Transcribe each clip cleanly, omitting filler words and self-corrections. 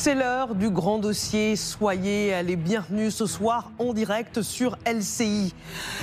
C'est l'heure du grand dossier. Soyez les bienvenus ce soir en direct sur LCI.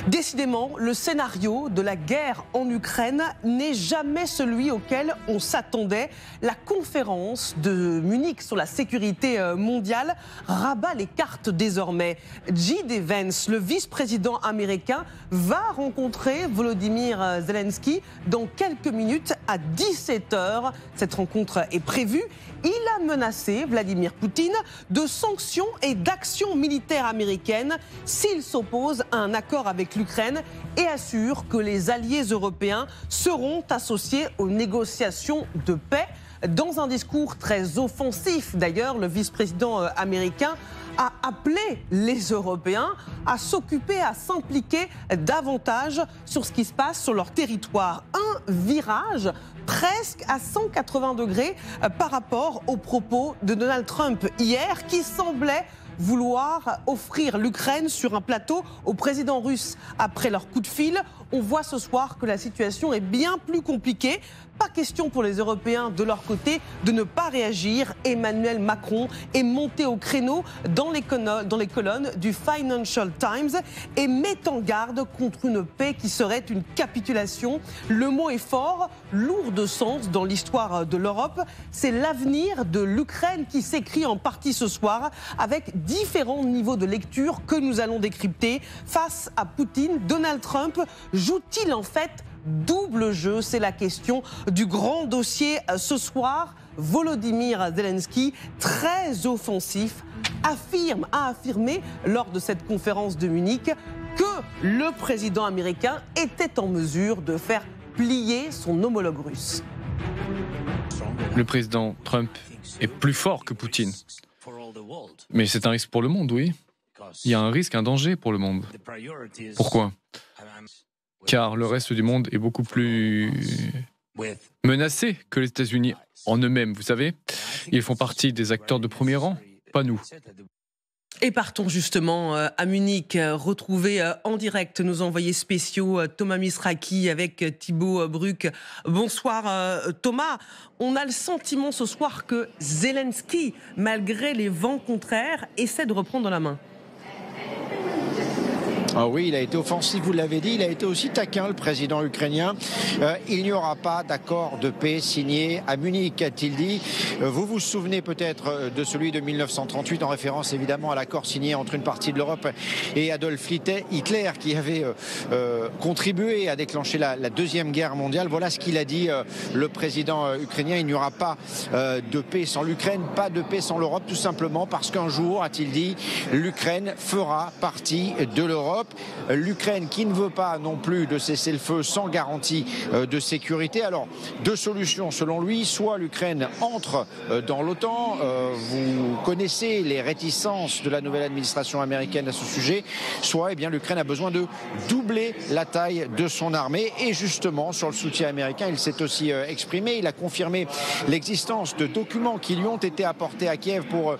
Décidément, le scénario de la guerre en Ukraine n'est jamais celui auquel on s'attendait. La conférence de Munich sur la sécurité mondiale rabat les cartes désormais. J.D. Vance, le vice-président américain, va rencontrer Volodymyr Zelensky dans quelques minutes à 17h. Cette rencontre est prévue. Il a menacé Vladimir Poutine de sanctions et d'actions militaires américaines s'il s'oppose à un accord avec l'Ukraine et assure que les alliés européens seront associés aux négociations de paix. Dans un discours très offensif, d'ailleurs, le vice-président américain a appelé les Européens à s'occuper, à s'impliquer davantage sur ce qui se passe sur leur territoire. Un virage presque à 180 degrés par rapport aux propos de Donald Trump hier, qui semblait vouloir offrir l'Ukraine sur un plateau au président russe. Après leur coup de fil, on voit ce soir que la situation est bien plus compliquée. Pas question pour les Européens de leur côté de ne pas réagir. Emmanuel Macron est monté au créneau dans les colonnes du Financial Times et met en garde contre une paix qui serait une capitulation. Le mot est fort, lourd de sens dans l'histoire de l'Europe. C'est l'avenir de l'Ukraine qui s'écrit en partie ce soir avec différents niveaux de lecture que nous allons décrypter. Face à Poutine, Donald Trump joue-t-il en fait double jeu? C'est la question du grand dossier ce soir. Volodymyr Zelensky, très offensif, a affirmé lors de cette conférence de Munich que le président américain était en mesure de faire plier son homologue russe. Le président Trump est plus fort que Poutine. Mais c'est un risque pour le monde, oui. Il y a un risque, un danger pour le monde. Pourquoi ? Car le reste du monde est beaucoup plus menacé que les États-Unis en eux-mêmes, vous savez. Ils font partie des acteurs de premier rang, pas nous. Et partons justement à Munich, retrouver en direct nos envoyés spéciaux Thomas Misraki avec Thibaut Bruck. Bonsoir Thomas. On a le sentiment ce soir que Zelensky, malgré les vents contraires, essaie de reprendre la main. Ah oui, il a été offensif, vous l'avez dit, il a été aussi taquin, le président ukrainien. Il n'y aura pas d'accord de paix signé à Munich, a-t-il dit. Vous vous souvenez peut-être de celui de 1938, en référence évidemment à l'accord signé entre une partie de l'Europe et Adolf Hitler, qui avait contribué à déclencher la Deuxième Guerre mondiale. Voilà ce qu'il a dit, le président ukrainien. Il n'y aura pas de paix sans l'Ukraine, pas de paix sans l'Europe, tout simplement parce qu'un jour, a-t-il dit, l'Ukraine fera partie de l'Europe. L'Ukraine qui ne veut pas non plus de cessez-le-feu sans garantie de sécurité. Alors, deux solutions selon lui. Soit l'Ukraine entre dans l'OTAN. Vous connaissez les réticences de la nouvelle administration américaine à ce sujet. Soit l'Ukraine a besoin de doubler la taille de son armée. Et justement, sur le soutien américain, il s'est aussi exprimé. Il a confirmé l'existence de documents qui lui ont été apportés à Kiev pour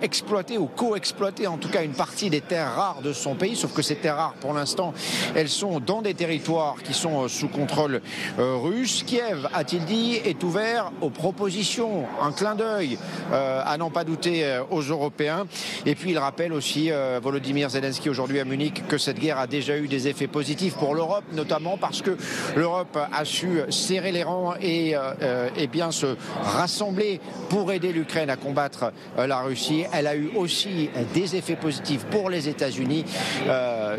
exploiter ou co-exploiter en tout cas une partie des terres rares de son pays. Sauf que ces terres rares, pour l'instant, elles sont dans des territoires qui sont sous contrôle russe. Kiev, a-t-il dit, est ouvert aux propositions, un clin d'œil à n'en pas douter aux Européens. Et puis il rappelle aussi, Volodymyr Zelensky aujourd'hui à Munich, que cette guerre a déjà eu des effets positifs pour l'Europe, notamment parce que l'Europe a su serrer les rangs et bien se rassembler pour aider l'Ukraine à combattre la Russie. Elle a eu aussi des effets positifs pour les États-Unis.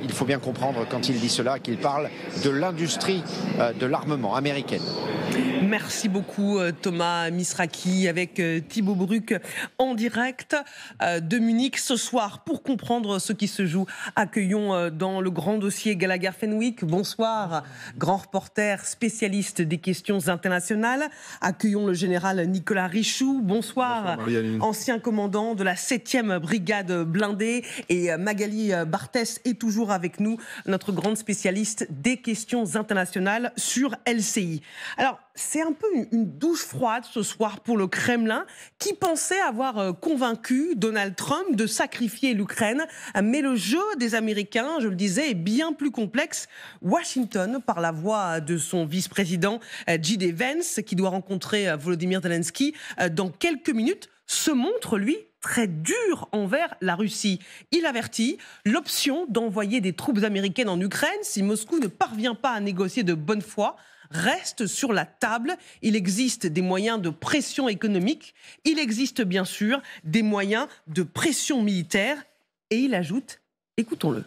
Il faut bien comprendre quand il dit cela qu'il parle de l'industrie de l'armement américaine. Merci beaucoup Thomas Misraki avec Thibaut Bruck en direct de Munich ce soir. Pour comprendre ce qui se joue, accueillons dans le grand dossier Gallagher Fenwick. Bonsoir, grand reporter spécialiste des questions internationales. Accueillons le général Nicolas Richoux. Bonsoir, ancien commandant de la 7e brigade blindée. Et Magali Barthès est toujours avec nous, notre grande spécialiste des questions internationales sur LCI. Alors, c'est un peu une douche froide ce soir pour le Kremlin qui pensait avoir convaincu Donald Trump de sacrifier l'Ukraine. Mais le jeu des Américains, je le disais, est bien plus complexe. Washington, par la voix de son vice-président J.D. Vance, qui doit rencontrer Volodymyr Zelensky dans quelques minutes, se montre, lui, très dur envers la Russie. Il avertit l'option d'envoyer des troupes américaines en Ukraine si Moscou ne parvient pas à négocier de bonne foi reste sur la table. Il existe des moyens de pression économique, il existe bien sûr des moyens de pression militaire. Et il ajoute, écoutons-le.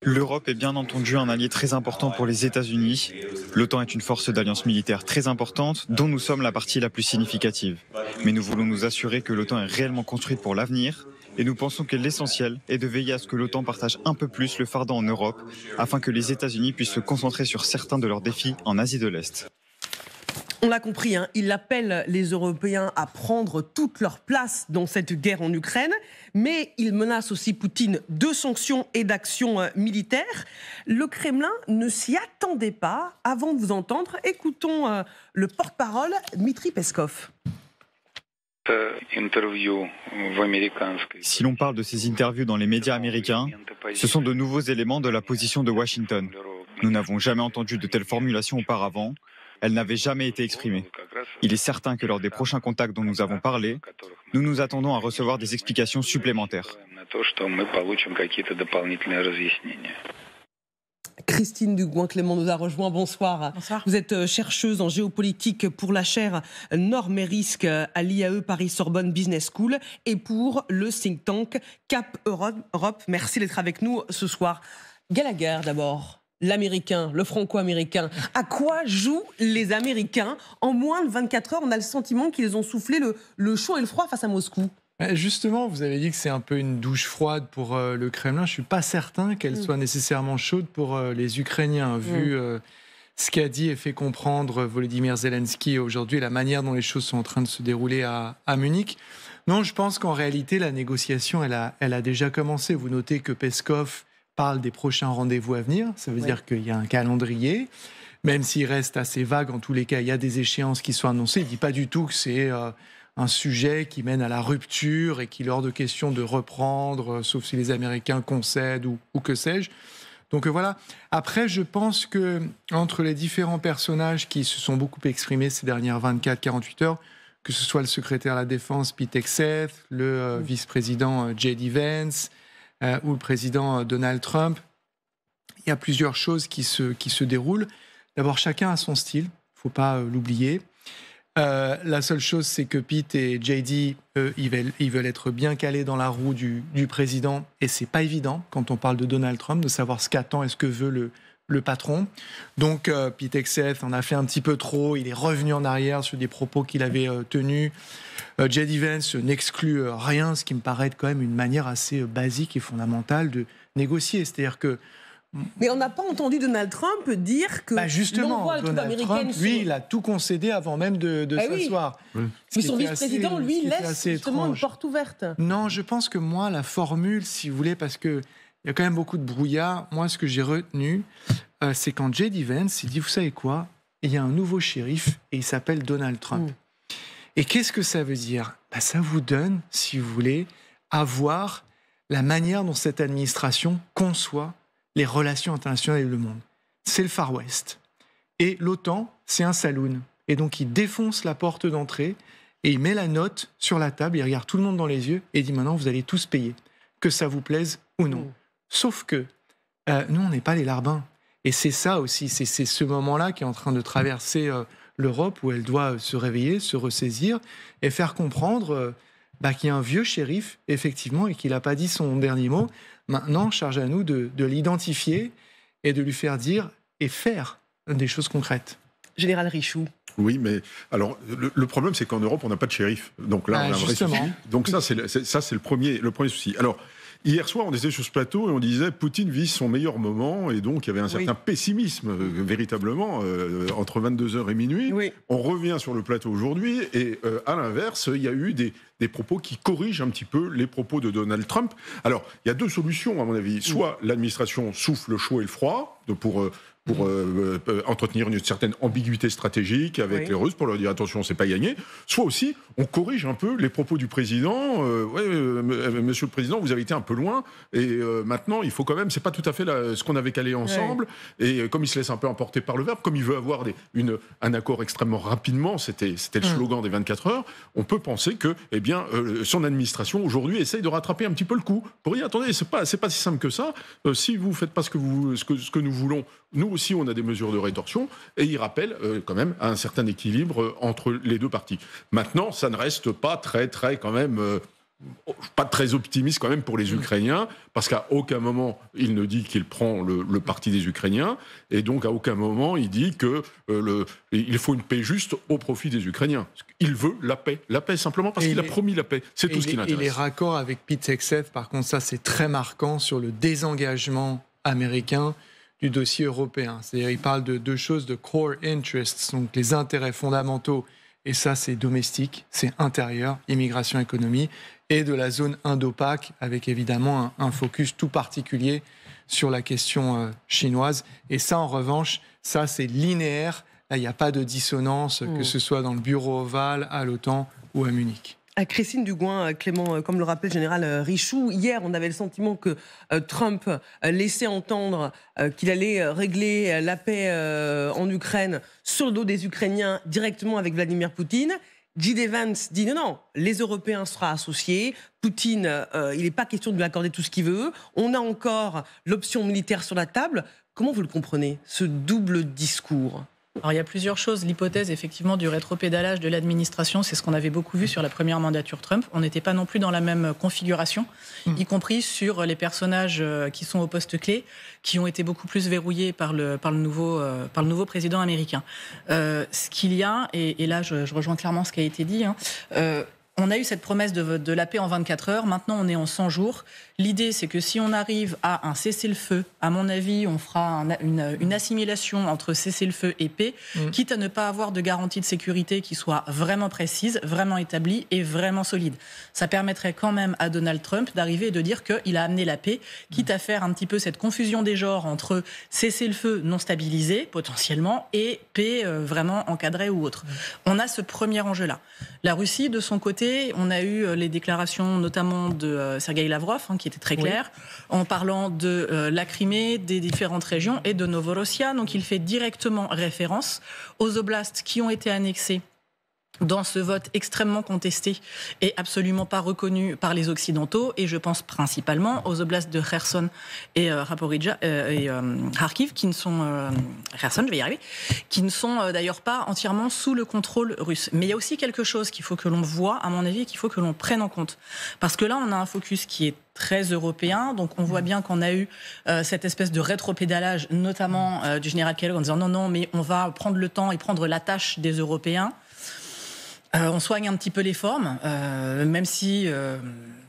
L'Europe est bien entendu un allié très important pour les États-Unis. L'OTAN est une force d'alliance militaire très importante dont nous sommes la partie la plus significative. Mais nous voulons nous assurer que l'OTAN est réellement construite pour l'avenir et nous pensons que l'essentiel est de veiller à ce que l'OTAN partage un peu plus le fardeau en Europe afin que les États-Unis puissent se concentrer sur certains de leurs défis en Asie de l'Est. On l'a compris, il appelle les Européens à prendre toute leur place dans cette guerre en Ukraine, mais il menace aussi Poutine de sanctions et d'actions militaires. Le Kremlin ne s'y attendait pas. Avant de vous entendre, écoutons le porte-parole Dmitri Peskov. Si l'on parle de ces interviews dans les médias américains, ce sont de nouveaux éléments de la position de Washington. Nous n'avons jamais entendu de telles formulations auparavant. Elles n'avaient jamais été exprimées. Il est certain que lors des prochains contacts dont nous avons parlé, nous nous attendons à recevoir des explications supplémentaires. Christine Dugouin-Clément nous a rejoint. Bonsoir. Bonsoir. Vous êtes chercheuse en géopolitique pour la chaire Normes et Risques à l'IAE Paris-Sorbonne Business School et pour le think tank Cap Europe. Merci d'être avec nous ce soir. Gallagher d'abord. L'américain, le franco-américain. À quoi jouent les Américains? En moins de 24 heures, on a le sentiment qu'ils ont soufflé le chaud et le froid face à Moscou. Justement, vous avez dit que c'est un peu une douche froide pour le Kremlin. Je ne suis pas certain qu'elle soit nécessairement chaude pour les Ukrainiens, vu ce qu'a dit et fait comprendre Volodymyr Zelensky aujourd'hui, la manière dont les choses sont en train de se dérouler à Munich. Non, je pense qu'en réalité, la négociation, elle a déjà commencé. Vous notez que Peskov parle des prochains rendez-vous à venir. Ça veut dire qu'il y a un calendrier, même s'il reste assez vague. En tous les cas, il y a des échéances qui sont annoncées. Il ne dit pas du tout que c'est un sujet qui mène à la rupture et qu'il est hors de question de reprendre, sauf si les Américains concèdent ou que sais-je. Donc voilà. Après, je pense que entre les différents personnages qui se sont beaucoup exprimés ces dernières 24-48 heures, que ce soit le secrétaire à la Défense Pete Hegseth, le vice-président J.D. Vance, ou le président Donald Trump, il y a plusieurs choses qui se déroulent. D'abord, chacun a son style, il ne faut pas l'oublier. La seule chose, c'est que Pete et JD, ils veulent être bien calés dans la roue du président, et c'est pas évident, quand on parle de Donald Trump, de savoir ce qu'attend et ce que veut le patron. Donc, Pete Hegseth en a fait un petit peu trop, il est revenu en arrière sur des propos qu'il avait tenus. J.D. Vance n'exclut rien, ce qui me paraît être quand même une manière assez basique et fondamentale de négocier. C'est-à-dire que... Mais on n'a pas entendu Donald Trump dire que justement, Donald Trump, lui, il a tout concédé avant même de s'asseoir. Oui. Mais son vice-président, lui, laisse justement une porte ouverte. Non, je pense que moi, la formule, si vous voulez, parce qu'il y a quand même beaucoup de brouillard, moi, ce que j'ai retenu, c'est quand J.D. Vance, il dit, vous savez quoi, il y a un nouveau shérif et il s'appelle Donald Trump. Et qu'est-ce que ça veut dire? Ça vous donne, si vous voulez, à voir la manière dont cette administration conçoit les relations internationales et le monde. C'est le Far West. Et l'OTAN, c'est un saloon. Et donc, il défonce la porte d'entrée et il met la note sur la table, il regarde tout le monde dans les yeux et dit maintenant, vous allez tous payer, que ça vous plaise ou non. Sauf que nous, on n'est pas les larbins. Et c'est ça aussi, c'est ce moment-là qui est en train de traverser l'Europe, où elle doit se réveiller, se ressaisir et faire comprendre qu'il y a un vieux shérif, effectivement, et qu'il n'a pas dit son dernier mot. Maintenant, charge à nous de l'identifier et de lui faire dire et faire des choses concrètes. Général Richoux. Oui, mais alors le problème, c'est qu'en Europe, on n'a pas de shérif. Donc là, on a un vrai souci. Donc ça, c'est le premier souci. Alors, hier soir, on était sur ce plateau et on disait Poutine vit son meilleur moment, et donc il y avait un certain pessimisme, véritablement, entre 22h et minuit. Oui. On revient sur le plateau aujourd'hui et à l'inverse, il y a eu des propos qui corrigent un petit peu les propos de Donald Trump. Alors, il y a deux solutions, à mon avis. Soit l'administration souffle le chaud et le froid, pour entretenir une certaine ambiguïté stratégique avec les Russes, pour leur dire attention, c'est pas gagné, soit aussi on corrige un peu les propos du président. Monsieur le président, vous avez été un peu loin, et maintenant il faut quand même, c'est pas tout à fait ce qu'on avait calé ensemble, et comme il se laisse un peu emporter par le verbe, comme il veut avoir un accord extrêmement rapidement, c'était le slogan des 24 heures, on peut penser que son administration aujourd'hui essaye de rattraper un petit peu le coup, pour dire attendez, c'est pas si simple que ça, si vous faites pas ce que nous voulons, nous aussi, on a des mesures de rétorsion, et il rappelle quand même un certain équilibre entre les deux parties. Maintenant, ça ne reste pas très optimiste quand même pour les Ukrainiens, parce qu'à aucun moment il ne dit qu'il prend le parti des Ukrainiens, et donc à aucun moment il dit qu'il faut une paix juste au profit des Ukrainiens. Il veut la paix simplement parce qu'il a promis la paix. C'est tout ce qui l'intéresse. Et les raccords avec Pete Hegseth, par contre, ça c'est très marquant sur le désengagement américain du dossier européen. C'est-à-dire, il parle de deux choses, de core interests, donc les intérêts fondamentaux, et ça c'est domestique, c'est intérieur, immigration, économie, et de la zone Indo-Pac, avec évidemment un focus tout particulier sur la question chinoise. Et ça, en revanche, ça c'est linéaire, là il n'y a pas de dissonance, que ce soit dans le bureau ovale, à l'OTAN ou à Munich. Christine Dugouin, Clément, comme le rappelait le général Richoux, hier on avait le sentiment que Trump laissait entendre qu'il allait régler la paix en Ukraine sur le dos des Ukrainiens directement avec Vladimir Poutine. J.D. Vance dit non, les Européens seront associés. Poutine, il n'est pas question de lui accorder tout ce qu'il veut. On a encore l'option militaire sur la table. Comment vous le comprenez, ce double discours ? Alors, il y a plusieurs choses. L'hypothèse, effectivement, du rétropédalage de l'administration, c'est ce qu'on avait beaucoup vu sur la première mandature Trump. On n'était pas non plus dans la même configuration, y compris sur les personnages qui sont au poste clé, qui ont été beaucoup plus verrouillés par le nouveau président américain. Ce qu'il y a, et là je rejoins clairement ce qui a été dit, on a eu cette promesse de la paix en 24 heures, maintenant on est en 100 jours. L'idée, c'est que si on arrive à un cessez-le-feu, à mon avis, on fera une assimilation entre cessez-le-feu et paix, quitte à ne pas avoir de garantie de sécurité qui soit vraiment précise, vraiment établie et vraiment solide. Ça permettrait quand même à Donald Trump d'arriver et de dire qu'il a amené la paix, quitte à faire un petit peu cette confusion des genres entre cessez-le-feu non stabilisé, potentiellement, et paix vraiment encadrée ou autre. On a ce premier enjeu-là. La Russie, de son côté, on a eu les déclarations notamment de Sergueï Lavrov, qui était très clair, en parlant de la Crimée, des différentes régions et de Novorossiya. Donc il fait directement référence aux oblasts qui ont été annexés dans ce vote extrêmement contesté et absolument pas reconnu par les Occidentaux, et je pense principalement aux oblasts de Kherson et Zaporijjia et Kharkiv, qui ne sont Kherson, je vais y arriver, qui ne sont d'ailleurs pas entièrement sous le contrôle russe. Mais il y a aussi quelque chose qu'il faut que l'on voit, à mon avis, qu'il faut que l'on prenne en compte, parce que là, on a un focus qui est très européen, donc on voit bien qu'on a eu cette espèce de rétropédalage, notamment du général Kellogg, en disant non, mais on va prendre le temps et prendre la tâche des Européens. On soigne un petit peu les formes, même si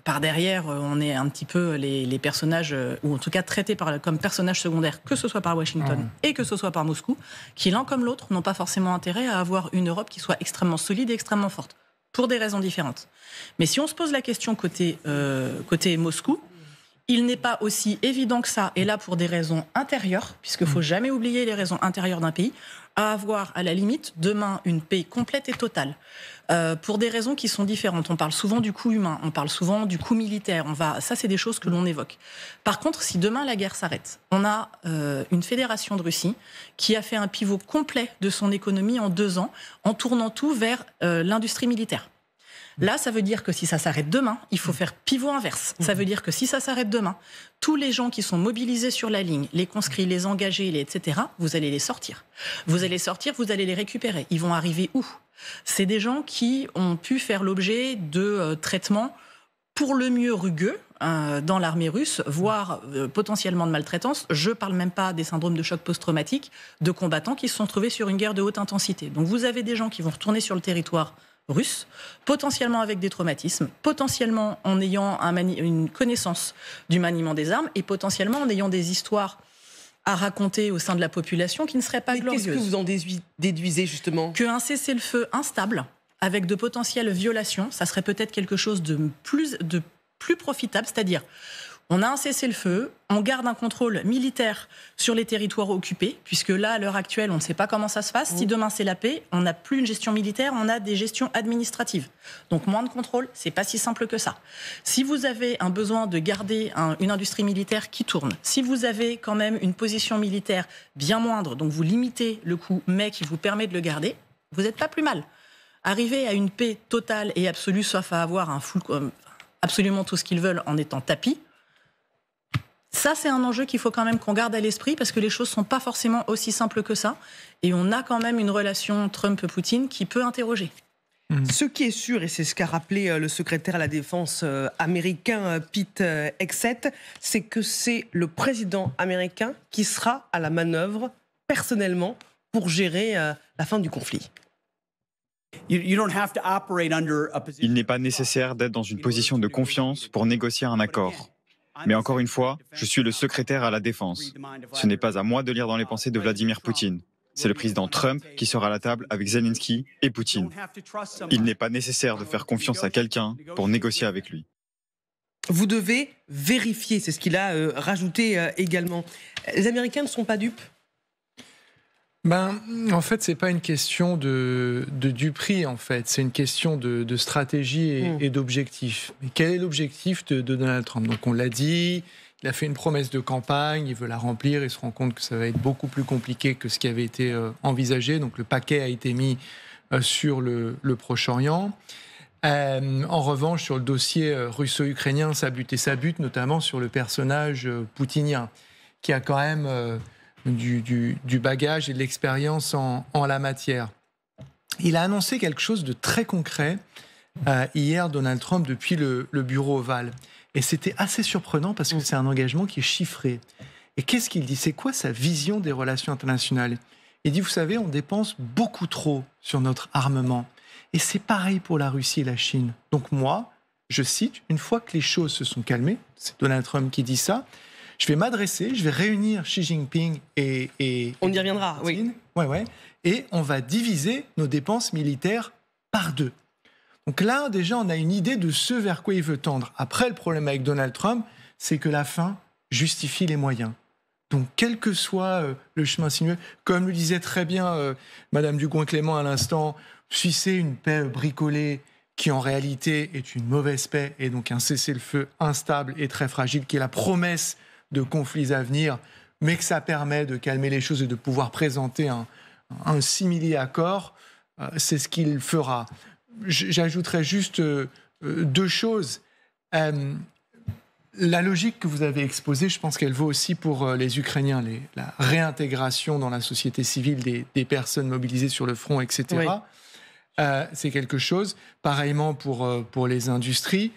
par derrière on est un petit peu les personnages, ou en tout cas traités comme personnages secondaires, que ce soit par Washington et que ce soit par Moscou, qui l'un comme l'autre n'ont pas forcément intérêt à avoir une Europe qui soit extrêmement solide et extrêmement forte, pour des raisons différentes. Mais si on se pose la question côté Moscou, il n'est pas aussi évident que ça, et là pour des raisons intérieures, puisqu'il ne faut jamais oublier les raisons intérieures d'un pays, à avoir à la limite demain une paix complète et totale. Pour des raisons qui sont différentes. On parle souvent du coût humain, on parle souvent du coût militaire. Ça, c'est des choses que l'on évoque. Par contre, si demain la guerre s'arrête, on a une fédération de Russie qui a fait un pivot complet de son économie en 2 ans, en tournant tout vers l'industrie militaire. Là, ça veut dire que si ça s'arrête demain, il faut faire pivot inverse. Ça veut dire que si ça s'arrête demain, tous les gens qui sont mobilisés sur la ligne, les conscrits, les engagés, etc., vous allez les sortir. Vous allez sortir, vous allez les récupérer. Ils vont arriver où ? C'est des gens qui ont pu faire l'objet de traitements pour le mieux rugueux dans l'armée russe, voire potentiellement de maltraitance. Je ne parle même pas des syndromes de choc post-traumatique de combattants qui se sont trouvés sur une guerre de haute intensité. Donc vous avez des gens qui vont retourner sur le territoire russe, potentiellement avec des traumatismes, potentiellement en ayant une connaissance du maniement des armes et potentiellement en ayant des histoires à raconter au sein de la population qui ne seraient pas glorieuses. Qu'est-ce que vous en déduisez justement ? Qu'un cessez-le-feu instable, avec de potentielles violations, ça serait peut-être quelque chose de plus profitable, c'est-à-dire On a un cessez-le-feu, on garde un contrôle militaire sur les territoires occupés, puisque là, à l'heure actuelle, on ne sait pas comment ça se passe. Si demain c'est la paix, on n'a plus une gestion militaire, on a des gestions administratives. Donc moins de contrôle, c'est pas si simple que ça. Si vous avez un besoin de garder une industrie militaire qui tourne, si vous avez quand même une position militaire bien moindre, donc vous limitez le coût, mais qui vous permet de le garder, vous n'êtes pas plus mal. Arriver à une paix totale et absolue, sauf à avoir absolument tout ce qu'ils veulent en étant tapis, ça, c'est un enjeu qu'il faut quand même qu'on garde à l'esprit parce que les choses ne sont pas forcément aussi simples que ça. Et on a quand même une relation Trump-Poutine qui peut interroger. Ce qui est sûr, et c'est ce qu'a rappelé le secrétaire à la défense américain Pete Hegseth, c'est que c'est le président américain qui sera à la manœuvre personnellement pour gérer la fin du conflit. Il n'est pas nécessaire d'être dans une position de confiance pour négocier un accord. Mais encore une fois, je suis le secrétaire à la défense. Ce n'est pas à moi de lire dans les pensées de Vladimir Poutine. C'est le président Trump qui sera à la table avec Zelensky et Poutine. Il n'est pas nécessaire de faire confiance à quelqu'un pour négocier avec lui. Vous devez vérifier, c'est ce qu'il a rajouté également. Les Américains ne sont pas dupes ? En fait, c'est pas une question de duperie, en fait. C'est une question de stratégie et d'objectif. Mais quel est l'objectif de Donald Trump ? Donc, on l'a dit, il a fait une promesse de campagne, il veut la remplir, il se rend compte que ça va être beaucoup plus compliqué que ce qui avait été envisagé. Donc, le paquet a été mis sur le Proche-Orient. En revanche, sur le dossier russo-ukrainien, ça bute notamment sur le personnage poutinien, qui a quand même du bagage et de l'expérience en la matière. Il a annoncé quelque chose de très concret hier, Donald Trump, depuis le bureau ovale. Et c'était assez surprenant parce que c'est un engagement qui est chiffré. Et qu'est-ce qu'il dit ? C'est quoi sa vision des relations internationales ? Il dit, vous savez, on dépense beaucoup trop sur notre armement. Et c'est pareil pour la Russie et la Chine. Donc moi, je cite, une fois que les choses se sont calmées, c'est Donald Trump qui dit ça, je vais m'adresser, je vais réunir Xi Jinping et on y reviendra, Poutine, oui. Et on va diviser nos dépenses militaires par 2. Donc là, déjà, on a une idée de ce vers quoi il veut tendre. Après, le problème avec Donald Trump, c'est que la fin justifie les moyens. Donc, quel que soit le chemin sinueux, comme le disait très bien Madame Ducoing-Clément à l'instant, si c'est une paix bricolée qui en réalité est une mauvaise paix et donc un cessez-le-feu instable et très fragile, qui est la promesse de conflits à venir, mais que ça permet de calmer les choses et de pouvoir présenter un simili-accord, c'est ce qu'il fera. J'ajouterais juste 2 choses. La logique que vous avez exposée, je pense qu'elle vaut aussi pour les Ukrainiens, la réintégration dans la société civile des personnes mobilisées sur le front, etc. Oui. C'est quelque chose. Pareillement pour les industries.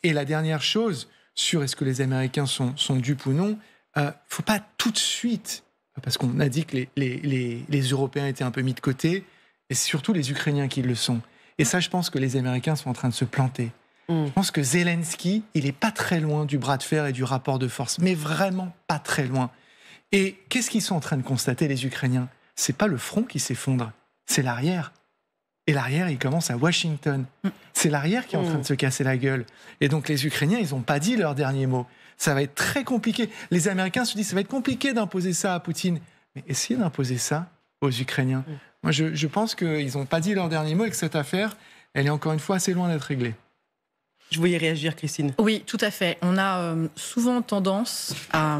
Et la dernière chose, sur est-ce que les Américains sont dupes ou non, il ne faut pas tout de suite, parce qu'on a dit que les Européens étaient un peu mis de côté, et c'est surtout les Ukrainiens qui le sont. Et ça, je pense que les Américains sont en train de se planter. Je pense que Zelensky, il n'est pas très loin du bras de fer et du rapport de force, mais vraiment pas très loin. Et qu'est-ce qu'ils sont en train de constater, les Ukrainiens ? C'est pas le front qui s'effondre, c'est l'arrière. Et l'arrière, il commence à Washington. C'est l'arrière qui est en train de se casser la gueule. Et donc les Ukrainiens, ils n'ont pas dit leur dernier mot. Ça va être très compliqué. Les Américains se disent, ça va être compliqué d'imposer ça à Poutine. Mais essayez d'imposer ça aux Ukrainiens. Moi, je pense qu'ils n'ont pas dit leur dernier mot et que cette affaire, elle est encore une fois assez loin d'être réglée. Je voulais réagir, Christine. Oui, tout à fait. On a souvent tendance à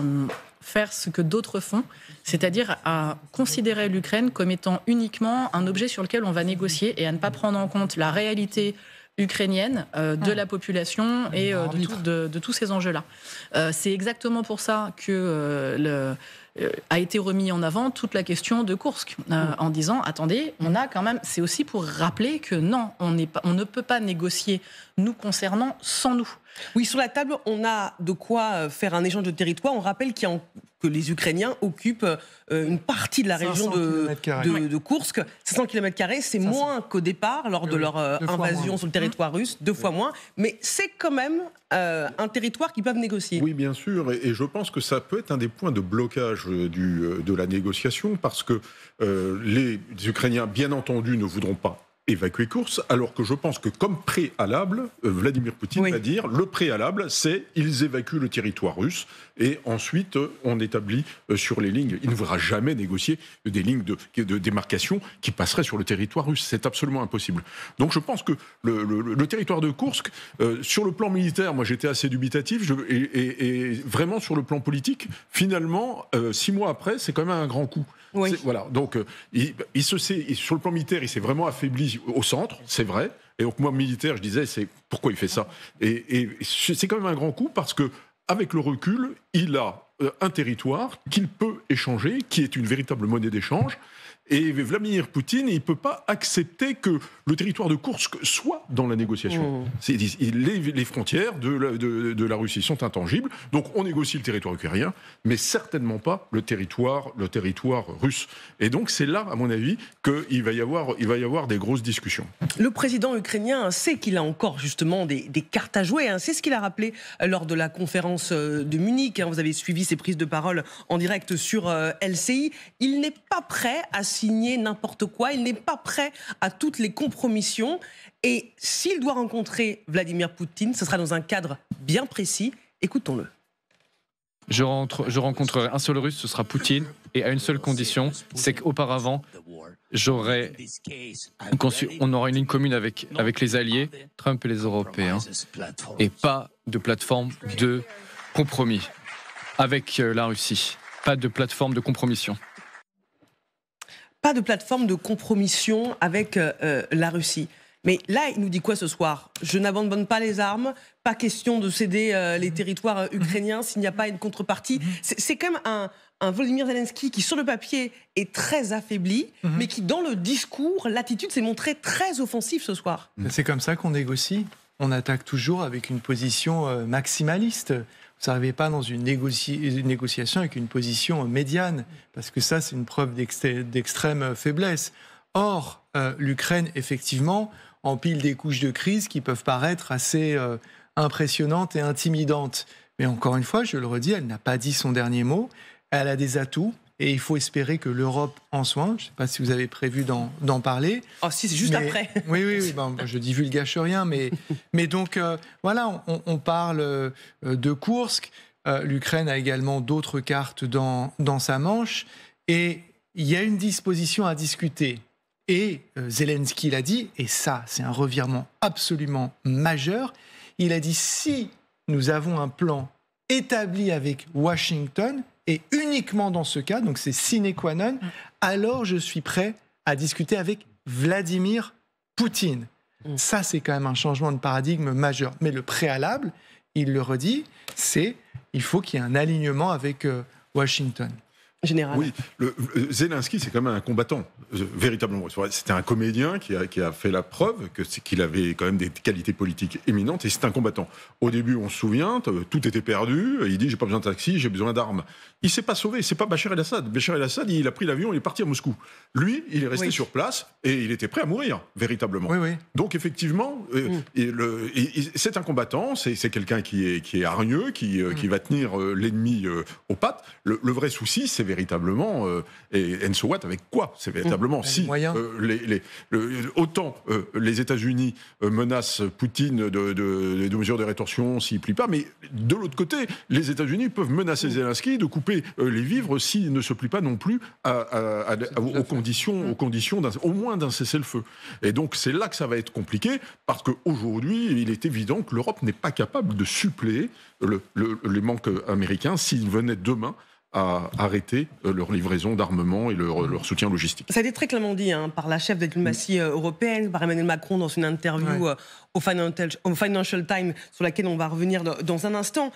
faire ce que d'autres font, c'est-à-dire à considérer l'Ukraine comme étant uniquement un objet sur lequel on va négocier et à ne pas prendre en compte la réalité ukrainienne, de la population et de tous ces enjeux-là. C'est exactement pour ça que a été remis en avant toute la question de Koursk, en disant, attendez, on a quand même... C'est aussi pour rappeler que non, on ne peut pas négocier nous concernant sans nous. Oui, sur la table, on a de quoi faire un échange de territoire. On rappelle que les Ukrainiens occupent une partie de la région de Koursk. 500 km², c'est moins qu'au départ, lors de leur invasion sur le territoire russe, 2 fois moins. Mais c'est quand même un territoire qu'ils peuvent négocier. Oui, bien sûr. Et je pense que ça peut être un des points de blocage de la négociation, parce que les Ukrainiens, bien entendu, ne voudront pas évacuer Kursk, alors que je pense que comme préalable, Vladimir Poutine va dire, le préalable, c'est ils évacuent le territoire russe et ensuite on établit sur les lignes. Il ne voudra jamais négocier des lignes de démarcation qui passeraient sur le territoire russe. C'est absolument impossible. Donc je pense que le territoire de Kursk, sur le plan militaire, moi j'étais assez dubitatif, et vraiment sur le plan politique, finalement, 6 mois après, c'est quand même un grand coup. Oui. Voilà. Donc, sur le plan militaire, il s'est vraiment affaibli au centre, c'est vrai. Et donc, moi, militaire, je disais, c'est pourquoi il fait ça. Et c'est quand même un grand coup parce que, avec le recul, il a un territoire qu'il peut échanger, qui est une véritable monnaie d'échange. Et Vladimir Poutine, il ne peut pas accepter que le territoire de Kursk soit dans la négociation. Les frontières de la Russie sont intangibles, donc on négocie le territoire ukrainien, mais certainement pas le territoire russe. Et donc c'est là, à mon avis, qu'il va y avoir des grosses discussions. Le président ukrainien sait qu'il a encore justement des cartes à jouer. C'est ce qu'il a rappelé lors de la conférence de Munich. Vous avez suivi ses prises de parole en direct sur LCI. Il n'est pas prêt à signer n'importe quoi, il n'est pas prêt à toutes les compromissions, et s'il doit rencontrer Vladimir Poutine, ce sera dans un cadre bien précis. Écoutons-le. Je rencontrerai un seul Russe, ce sera Poutine, et à une seule condition, c'est qu'auparavant, on aura une ligne commune avec les alliés, Trump et les Européens, et pas de plateforme de compromis avec la Russie, pas de plateforme de compromission. Pas de plateforme de compromission avec la Russie. Mais là, il nous dit quoi ce soir? Je n'abandonne pas les armes, pas question de céder les territoires ukrainiens s'il n'y a pas une contrepartie. C'est quand même un Volodymyr Zelensky qui, sur le papier, est très affaibli, mais qui, dans le discours, l'attitude s'est montrée très offensive ce soir. C'est comme ça qu'on négocie. On attaque toujours avec une position maximaliste. Vous n'arrivez pas dans une négociation avec une position médiane, parce que ça, c'est une preuve d'extrême faiblesse. Or, l'Ukraine, effectivement, empile des couches de crise qui peuvent paraître assez impressionnantes et intimidantes. Mais encore une fois, je le redis, elle n'a pas dit son dernier mot. Elle a des atouts. Et il faut espérer que l'Europe en soit. Je ne sais pas si vous avez prévu d'en parler. Oh si, c'est juste après. Oui. Bon, je divulgage rien, mais donc voilà, on parle de Kursk. L'Ukraine a également d'autres cartes dans sa manche, et il y a une disposition à discuter. Et Zelensky l'a dit, et ça, c'est un revirement absolument majeur. Il a dit, si nous avons un plan établi avec Washington, et uniquement dans ce cas, donc c'est sine qua non, alors je suis prêt à discuter avec Vladimir Poutine. Ça, c'est quand même un changement de paradigme majeur. Mais le préalable, il le redit, c'est il faut qu'il y ait un alignement avec Washington. Général. Oui, Zelensky, c'est quand même un combattant, véritablement. C'était un comédien qui a fait la preuve qu'il avait quand même des qualités politiques éminentes, et c'est un combattant. Au début, on se souvient, tout était perdu, il dit « j'ai pas besoin de taxi, j'ai besoin d'armes ». Il s'est pas sauvé, c'est pas Bachar el-Assad. Bachar el-Assad, il a pris l'avion, il est parti à Moscou. Lui, il est resté sur place, et il était prêt à mourir, véritablement. Oui. Donc effectivement, c'est un combattant, c'est quelqu'un qui est hargneux, qui va tenir l'ennemi aux pattes. Le vrai souci, c'est véritablement, and so what, avec quoi? C'est véritablement si autant les États-Unis menacent Poutine de mesures de rétorsion s'il ne plie pas, mais de l'autre côté, les États-Unis peuvent menacer Zelensky de couper les vivres s'il ne se plie pas non plus aux conditions au moins d'un cessez-le-feu. Et donc c'est là que ça va être compliqué, parce qu'aujourd'hui, il est évident que l'Europe n'est pas capable de suppléer les manques américains s'ils venaient demain à arrêter leur livraison d'armement et leur soutien logistique. Ça a été très clairement dit par la chef de la diplomatie européenne, par Emmanuel Macron, dans une interview au Financial Times, sur laquelle on va revenir dans un instant.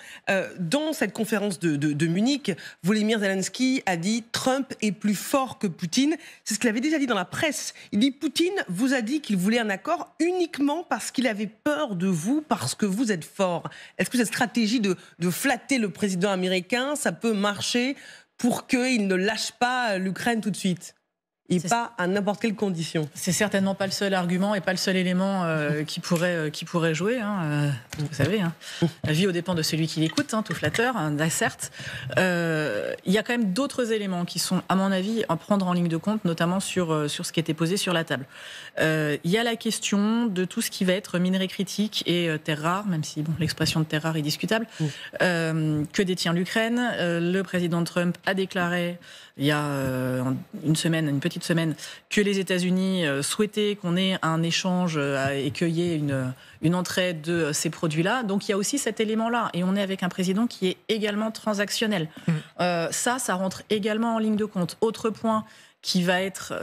Dans cette conférence de Munich, Volodymyr Zelensky a dit « Trump est plus fort que Poutine ». C'est ce qu'il avait déjà dit dans la presse. Il dit « Poutine vous a dit qu'il voulait un accord uniquement parce qu'il avait peur de vous, parce que vous êtes fort ». Est-ce que cette stratégie de flatter le président américain, ça peut marcher pour qu'il ne lâche pas l'Ukraine tout de suite? et pas à n'importe quelle condition. C'est certainement pas le seul argument et pas le seul élément qui pourrait jouer. Vous savez, la vie dépend de celui qui l'écoute, tout flatteur, certes. Il y a quand même d'autres éléments qui sont, à mon avis, à prendre en ligne de compte, notamment sur ce qui était posé sur la table. Il y a la question de tout ce qui va être minerais critiques et terres rares, même si l'expression de terres rares est discutable, que détient l'Ukraine. Le président Trump a déclaré il y a une petite semaine, que les États-Unis souhaitaient qu'on ait un échange et qu'il y ait une entrée de ces produits-là. Donc il y a aussi cet élément-là. Et on est avec un président qui est également transactionnel. Ça rentre également en ligne de compte. Autre point qui va être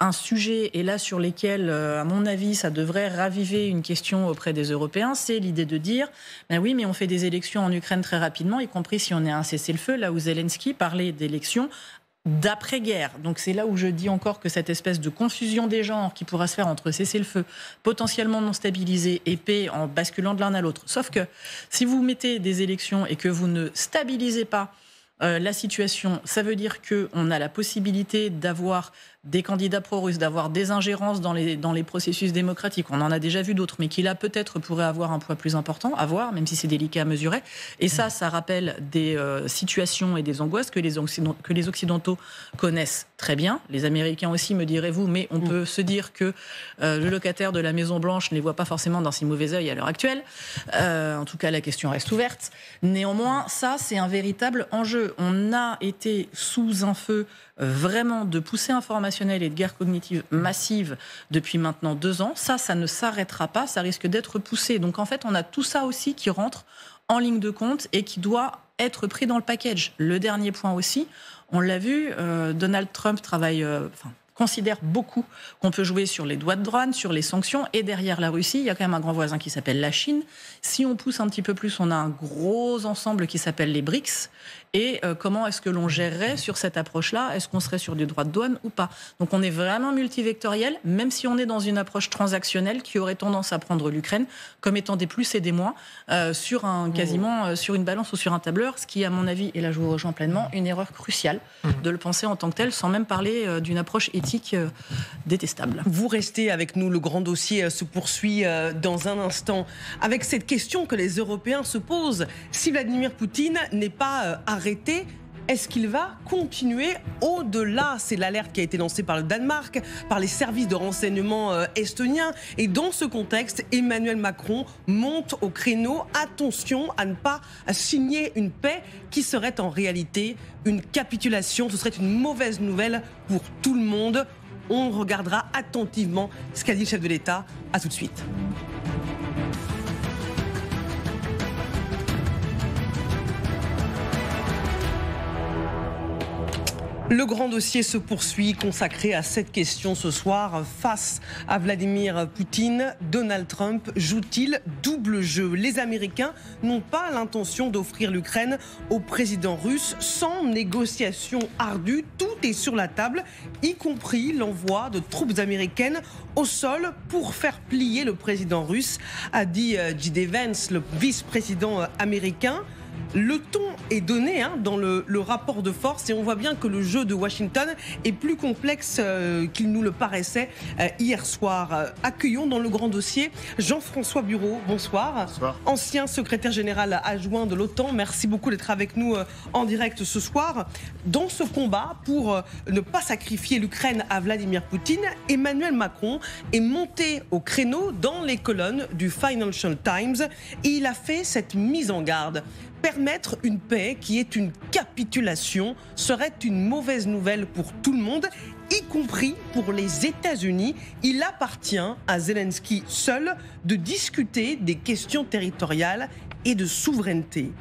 un sujet, et là sur lesquels, à mon avis, ça devrait raviver une question auprès des Européens, c'est l'idée de dire, ben oui, mais on fait des élections en Ukraine très rapidement, y compris si on est un cessez-le-feu, là où Zelensky parlait d'élections d'après-guerre. Donc c'est là où je dis encore que cette espèce de confusion des genres qui pourra se faire entre cessez-le-feu, potentiellement non stabilisé, et paix en basculant de l'un à l'autre. Sauf que si vous mettez des élections et que vous ne stabilisez pas la situation, ça veut dire qu'on a la possibilité d'avoir des candidats pro-russes, d'avoir des ingérences dans les processus démocratiques. On en a déjà vu d'autres, mais qui là peut-être pourraient avoir un poids plus important, à voir, même si c'est délicat à mesurer. Et ça rappelle des situations et des angoisses que les Occidentaux connaissent très bien. Les Américains aussi, me direz-vous, mais on peut se dire que le locataire de la Maison-Blanche ne les voit pas forcément d'un si mauvais œil à l'heure actuelle. En tout cas, la question reste ouverte. Néanmoins, ça, c'est un véritable enjeu. On a été sous un feu vraiment de poussée informationnelle et de guerre cognitive massive depuis maintenant 2 ans. Ça ne s'arrêtera pas, ça risque d'être poussé. Donc en fait, on a tout ça aussi qui rentre en ligne de compte et qui doit être pris dans le package. Le dernier point aussi, on l'a vu, Donald Trump considère beaucoup qu'on peut jouer sur les droits de douane, sur les sanctions, et derrière la Russie, il y a quand même un grand voisin qui s'appelle la Chine. Si on pousse un petit peu plus, on a un gros ensemble qui s'appelle les BRICS. Et comment est-ce que l'on gérerait sur cette approche-là? Est-ce qu'on serait sur des droits de douane ou pas? Donc on est vraiment multivectoriel, même si on est dans une approche transactionnelle qui aurait tendance à prendre l'Ukraine comme étant des plus et des moins sur une balance ou sur un tableur, ce qui, à mon avis, et là je vous rejoins pleinement, une erreur cruciale de le penser en tant que tel, sans même parler d'une approche éthique détestable. Vous restez avec nous, le grand dossier se poursuit dans un instant avec cette question que les Européens se posent. Si Vladimir Poutine n'est pas arrêté, est-ce qu'il va continuer au-delà? C'est l'alerte qui a été lancée par le Danemark, par les services de renseignement estoniens. Et dans ce contexte, Emmanuel Macron monte au créneau. Attention à ne pas signer une paix qui serait en réalité une capitulation. Ce serait une mauvaise nouvelle pour tout le monde. On regardera attentivement ce qu'a dit le chef de l'État. À tout de suite. Le grand dossier se poursuit, consacré à cette question ce soir. Face à Vladimir Poutine, Donald Trump joue-t-il double jeu? Les Américains n'ont pas l'intention d'offrir l'Ukraine au président russe sans négociation ardue. Tout est sur la table, y compris l'envoi de troupes américaines au sol pour faire plier le président russe, a dit J.D. Vance, le vice-président américain. Le ton est donné dans le rapport de force et on voit bien que le jeu de Washington est plus complexe qu'il nous le paraissait hier soir. Accueillons dans le grand dossier Jean-François Bureau. Bonsoir. Bonsoir. Ancien secrétaire général adjoint de l'OTAN. Merci beaucoup d'être avec nous en direct ce soir. Dans ce combat pour ne pas sacrifier l'Ukraine à Vladimir Poutine, Emmanuel Macron est monté au créneau dans les colonnes du Financial Times et il a fait cette mise en garde. Permettre une paix qui est une capitulation serait une mauvaise nouvelle pour tout le monde, y compris pour les États-Unis. Il appartient à Zelensky seul de discuter des questions territoriales et de souveraineté.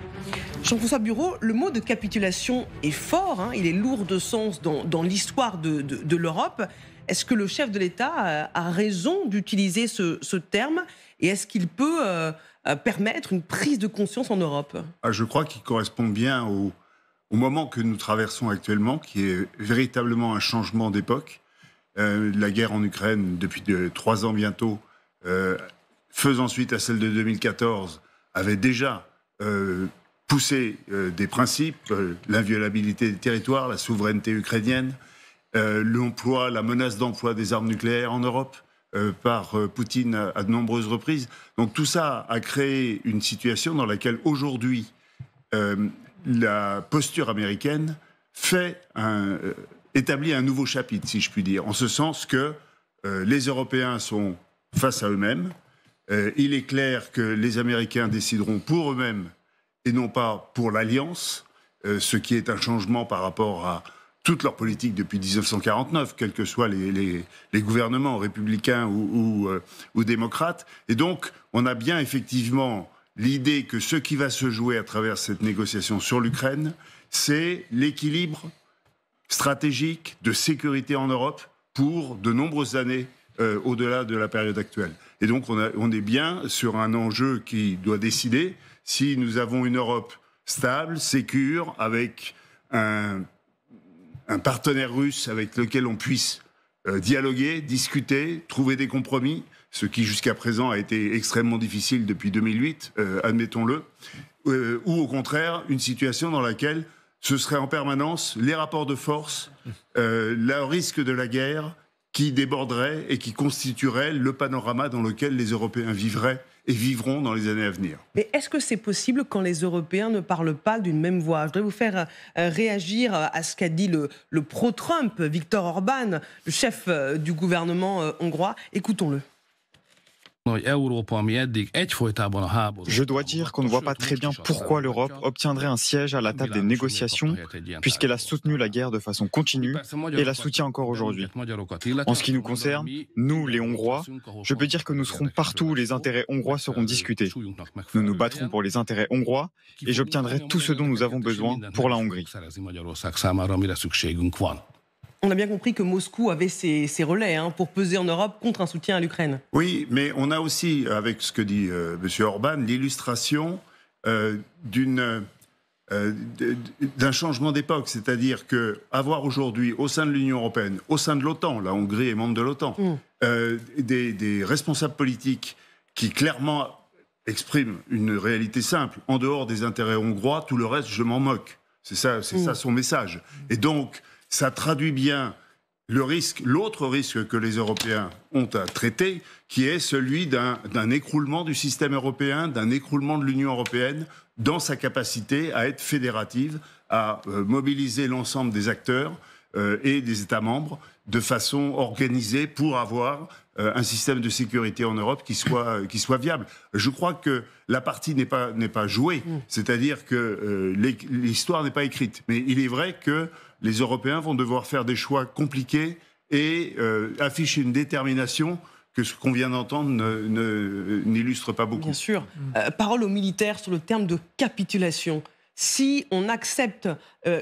Jean-François Bureau, le mot de capitulation est fort, il est lourd de sens dans l'histoire de l'Europe. Est-ce que le chef de l'État a raison d'utiliser ce terme et est-ce qu'il peut permettre une prise de conscience en Europe? Je crois qu'il correspond bien au moment que nous traversons actuellement, qui est véritablement un changement d'époque. La guerre en Ukraine, depuis 3 ans bientôt, faisant suite à celle de 2014, avait déjà poussé des principes, l'inviolabilité des territoires, la souveraineté ukrainienne, l'emploi, la menace d'emploi des armes nucléaires en Europe par Poutine à de nombreuses reprises. Donc tout ça a créé une situation dans laquelle aujourd'hui la posture américaine établit un nouveau chapitre, si je puis dire, en ce sens que les Européens sont face à eux-mêmes. Il est clair que les Américains décideront pour eux-mêmes et non pas pour l'Alliance, ce qui est un changement par rapport à toute leur politique depuis 1949, quels que soient les gouvernements républicains ou démocrates. Et donc, on a bien effectivement l'idée que ce qui va se jouer à travers cette négociation sur l'Ukraine, c'est l'équilibre stratégique de sécurité en Europe pour de nombreuses années au-delà de la période actuelle. Et donc, on est bien sur un enjeu qui doit décider si nous avons une Europe stable, sécure, avec un partenaire russe avec lequel on puisse dialoguer, discuter, trouver des compromis, ce qui jusqu'à présent a été extrêmement difficile depuis 2008, admettons-le, ou au contraire, une situation dans laquelle ce serait en permanence les rapports de force, le risque de la guerre qui déborderait et qui constituerait le panorama dans lequel les Européens vivraient et vivront dans les années à venir. Mais est-ce que c'est possible quand les Européens ne parlent pas d'une même voix? Je voudrais vous faire réagir à ce qu'a dit le pro-Trump, Viktor Orban, le chef du gouvernement hongrois. Écoutons-le. Je dois dire qu'on ne voit pas très bien pourquoi l'Europe obtiendrait un siège à la table des négociations, puisqu'elle a soutenu la guerre de façon continue et la soutient encore aujourd'hui. En ce qui nous concerne, nous, les Hongrois, je peux dire que nous serons partout où les intérêts hongrois seront discutés. Nous nous battrons pour les intérêts hongrois et j'obtiendrai tout ce dont nous avons besoin pour la Hongrie. On a bien compris que Moscou avait ses relais pour peser en Europe contre un soutien à l'Ukraine. Oui, mais on a aussi, avec ce que dit M. Orban, l'illustration d'un changement d'époque. C'est-à-dire qu'avoir aujourd'hui, au sein de l'Union européenne, au sein de l'OTAN, la Hongrie est membre de l'OTAN, des responsables politiques qui clairement expriment une réalité simple. En dehors des intérêts hongrois, tout le reste, je m'en moque. C'est ça son message. Et donc, ça traduit bien l'autre risque que les Européens ont à traiter, qui est celui d'un écroulement du système européen, d'un écroulement de l'Union européenne dans sa capacité à être fédérative, à mobiliser l'ensemble des acteurs et des États membres de façon organisée pour avoir un système de sécurité en Europe qui soit viable. Je crois que la partie n'est pas jouée, c'est-à-dire que l'histoire n'est pas écrite. Mais il est vrai que les Européens vont devoir faire des choix compliqués et afficher une détermination que ce qu'on vient d'entendre n'illustre pas beaucoup. Bien sûr. Parole aux militaires sur le terme de capitulation. Si on accepte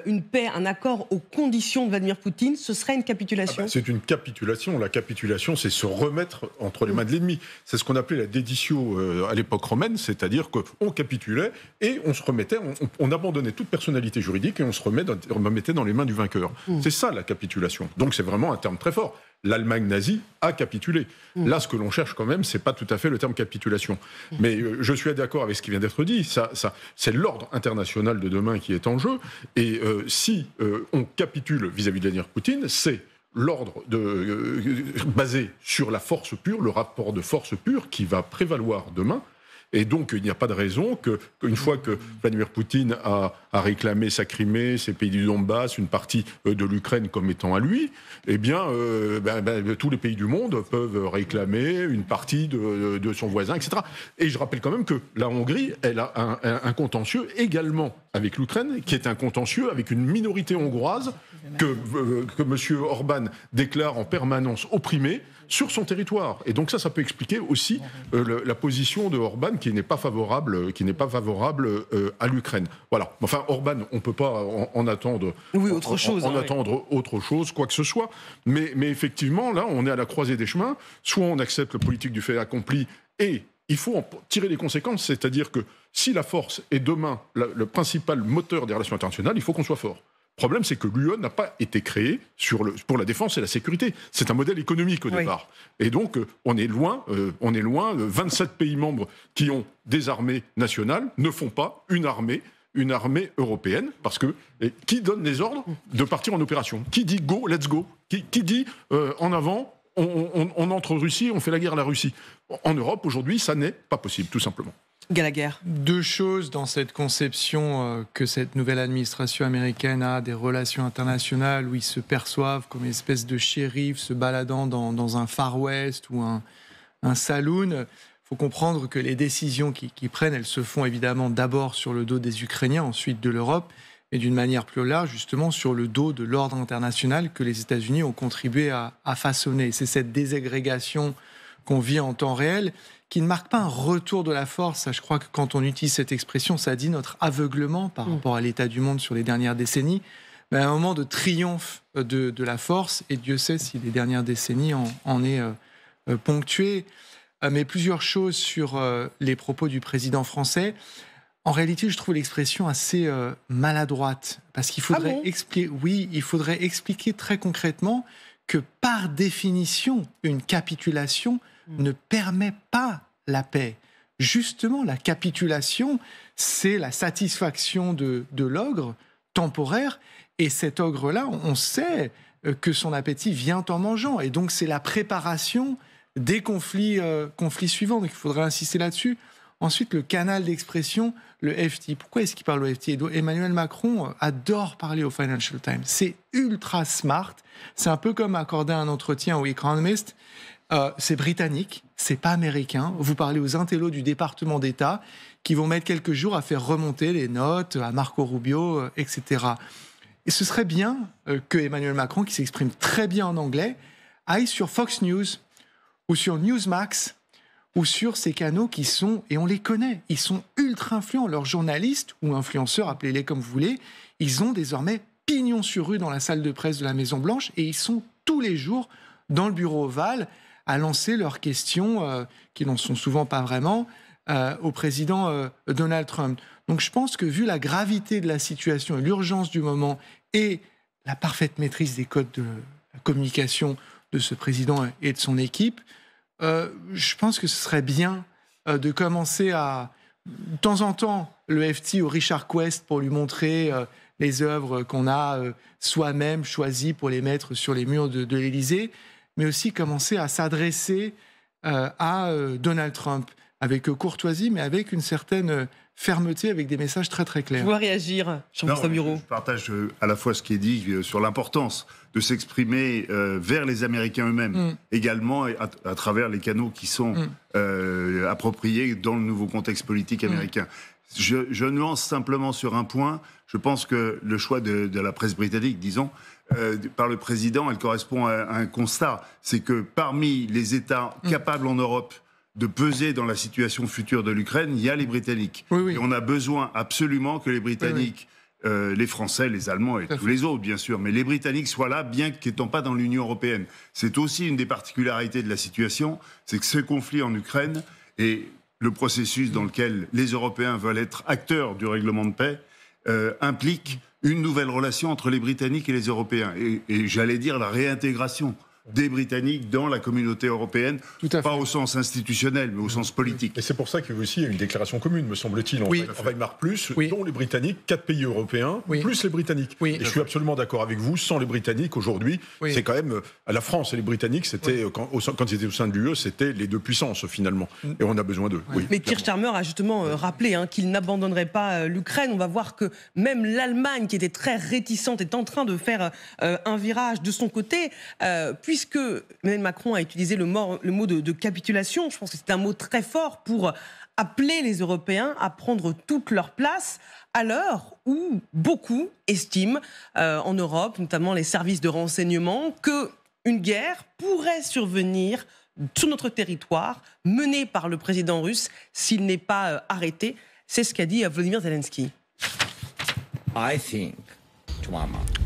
une paix, un accord aux conditions de Vladimir Poutine, ce serait une capitulation? C'est une capitulation. La capitulation, c'est se remettre entre les mains de l'ennemi. C'est ce qu'on appelait la déditio à l'époque romaine, c'est-à-dire qu'on capitulait et on se remettait, on abandonnait toute personnalité juridique et on se remettait dans les mains du vainqueur. C'est ça la capitulation. Donc c'est vraiment un terme très fort. L'Allemagne nazie a capitulé. Là, ce que l'on cherche quand même, c'est pas tout à fait le terme capitulation. Mais je suis d'accord avec ce qui vient d'être dit. C'est l'ordre international de demain qui est en jeu. Et si on capitule vis-à-vis de Vladimir Poutine, c'est l'ordre basé sur la force pure, le rapport de force pure qui va prévaloir demain. Et donc, il n'y a pas de raison qu'une fois que Vladimir Poutine a réclamé sa Crimée, ses pays du Donbass, une partie de l'Ukraine comme étant à lui, eh bien, tous les pays du monde peuvent réclamer une partie de son voisin, etc. Et je rappelle quand même que la Hongrie, elle a un contentieux également avec l'Ukraine, qui est un contentieux avec une minorité hongroise que M. Orban déclare en permanence opprimée sur son territoire. Et donc ça peut expliquer aussi la position de Orban qui n'est pas favorable à l'Ukraine. Voilà. Enfin, Orban, on ne peut pas en attendre autre chose, quoi que ce soit. Mais effectivement, là, on est à la croisée des chemins. Soit on accepte la politique du fait accompli et il faut en tirer les conséquences, c'est-à-dire que si la force est demain le principal moteur des relations internationales, il faut qu'on soit fort. Le problème, c'est que l'UE n'a pas été créée pour la défense et la sécurité. C'est un modèle économique au départ. Et donc, on est loin. 27 pays membres qui ont des armées nationales ne font pas une armée une armée européenne, parce que qui donne les ordres de partir en opération? Qui dit go, let's go? Qui dit en avant, on entre en Russie, on fait la guerre à la Russie? En Europe, aujourd'hui, ça n'est pas possible, tout simplement. Gallagher. Deux choses dans cette conception que cette nouvelle administration américaine a des relations internationales où ils se perçoivent comme une espèce de shérif se baladant dans un Far West ou un saloon. Il faut comprendre que les décisions qu'ils prennent, elles se font évidemment d'abord sur le dos des Ukrainiens, ensuite de l'Europe, et d'une manière plus large, justement, sur le dos de l'ordre international que les États-Unis ont contribué à façonner. C'est cette désagrégation qu'on vit en temps réel, qui ne marque pas un retour de la force. Je crois que quand on utilise cette expression, ça dit notre aveuglement par rapport à l'état du monde sur les dernières décennies, mais un moment de triomphe de la force, et Dieu sait si les dernières décennies en est ponctuées. Mais plusieurs choses sur les propos du président français. En réalité, je trouve l'expression assez maladroite, parce qu'il faudrait il faudrait expliquer très concrètement que par définition, une capitulation ne permet pas la paix. Justement, la capitulation, c'est la satisfaction de l'ogre temporaire, et cet ogre-là, on sait que son appétit vient en mangeant, et donc c'est la préparation des conflits suivants. Donc il faudrait insister là-dessus. Ensuite, le canal d'expression, le FT. Pourquoi est-ce qu'il parle au FT? Emmanuel Macron adore parler au Financial Times. C'est ultra smart. C'est un peu comme accorder un entretien au Economist. C'est britannique, c'est pas américain. Vous parlez aux intellos du département d'État qui vont mettre quelques jours à faire remonter les notes à Marco Rubio, etc. Et ce serait bien que Emmanuel Macron, qui s'exprime très bien en anglais, aille sur Fox News ou sur Newsmax ou sur ces canaux qui sont, et on les connaît, ils sont ultra influents. Leurs journalistes ou influenceurs, appelez-les comme vous voulez, ils ont désormais pignon sur rue dans la salle de presse de la Maison-Blanche, et ils sont tous les jours dans le bureau ovale à lancer leurs questions, qui n'en sont souvent pas vraiment, au président Donald Trump. Donc je pense que vu la gravité de la situation et l'urgence du moment et la parfaite maîtrise des codes de la communication de ce président et de son équipe, je pense que ce serait bien de commencer à, de temps en temps, le FT au Richard Quest pour lui montrer les œuvres qu'on a soi-même choisies pour les mettre sur les murs de l'Élysée, mais aussi commencer à s'adresser à Donald Trump avec courtoisie, mais avec une certaine fermeté, avec des messages très très clairs. Je vois réagir, Jean-François Bureau. Je partage à la fois ce qui est dit sur l'importance de s'exprimer vers les Américains eux-mêmes, également à travers les canaux qui sont appropriés dans le nouveau contexte politique américain. Je nuance simplement sur un point. Je pense que le choix de la presse britannique, disons, par le président, elle correspond à un constat. C'est que parmi les États capables en Europe de peser dans la situation future de l'Ukraine, il y a les Britanniques. Et on a besoin absolument que les Britanniques, les Français, les Allemands et tous les autres, bien sûr, mais les Britanniques soient là, bien qu'étant pas dans l'Union européenne. C'est aussi une des particularités de la situation, c'est que ce conflit en Ukraine et le processus dans lequel les Européens veulent être acteurs du règlement de paix implique une nouvelle relation entre les Britanniques et les Européens. Et j'allais dire la réintégration des Britanniques dans la communauté européenne, pas au sens institutionnel, mais au sens politique. Et c'est pour ça qu'il y a aussi une déclaration commune, me semble-t-il, en Weimar Plus, dont les Britanniques, 4 pays européens, plus les Britanniques. Et je suis absolument d'accord avec vous, sans les Britanniques, aujourd'hui, c'est quand même, à la France et les Britanniques, c'était, quand ils étaient au sein de l'UE, c'était les deux puissances, finalement. Et on a besoin d'eux. Mais Keir Starmer a justement rappelé qu'il n'abandonnerait pas l'Ukraine. On va voir que même l'Allemagne, qui était très réticente, est en train de faire un virage de son côté, puisque Emmanuel Macron a utilisé le mot de capitulation. Je pense que c'est un mot très fort pour appeler les Européens à prendre toute leur place à l'heure où beaucoup estiment en Europe, notamment les services de renseignement, qu'une guerre pourrait survenir sur notre territoire, menée par le président russe, s'il n'est pas arrêté. C'est ce qu'a dit Volodymyr Zelensky.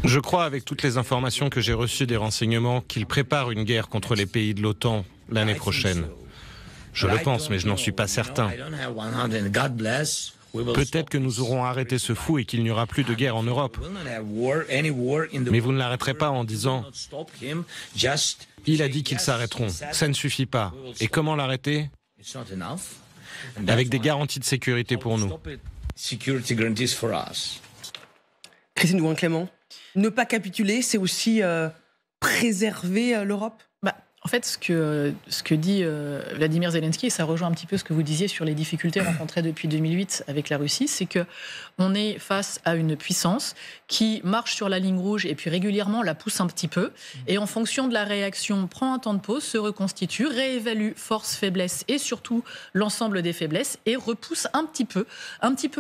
Je crois, avec toutes les informations que j'ai reçues des renseignements, qu'il prépare une guerre contre les pays de l'OTAN l'année prochaine. Je le pense, mais je n'en suis pas certain. Peut-être que nous aurons arrêté ce fou et qu'il n'y aura plus de guerre en Europe. Mais vous ne l'arrêterez pas en disant « Il a dit qu'ils s'arrêteront ». Ça ne suffit pas. Et comment l'arrêter ? Avec des garanties de sécurité pour nous. Christine Douin-Clément, ne pas capituler, c'est aussi préserver l'Europe ? En fait, ce que dit Vladimir Zelensky, et ça rejoint un petit peu ce que vous disiez sur les difficultés rencontrées depuis 2008 avec la Russie, c'est qu'on est face à une puissance qui marche sur la ligne rouge et puis régulièrement la pousse un petit peu. Et en fonction de la réaction, prend un temps de pause, se reconstitue, réévalue force, faiblesse et surtout l'ensemble des faiblesses et repousse un petit peu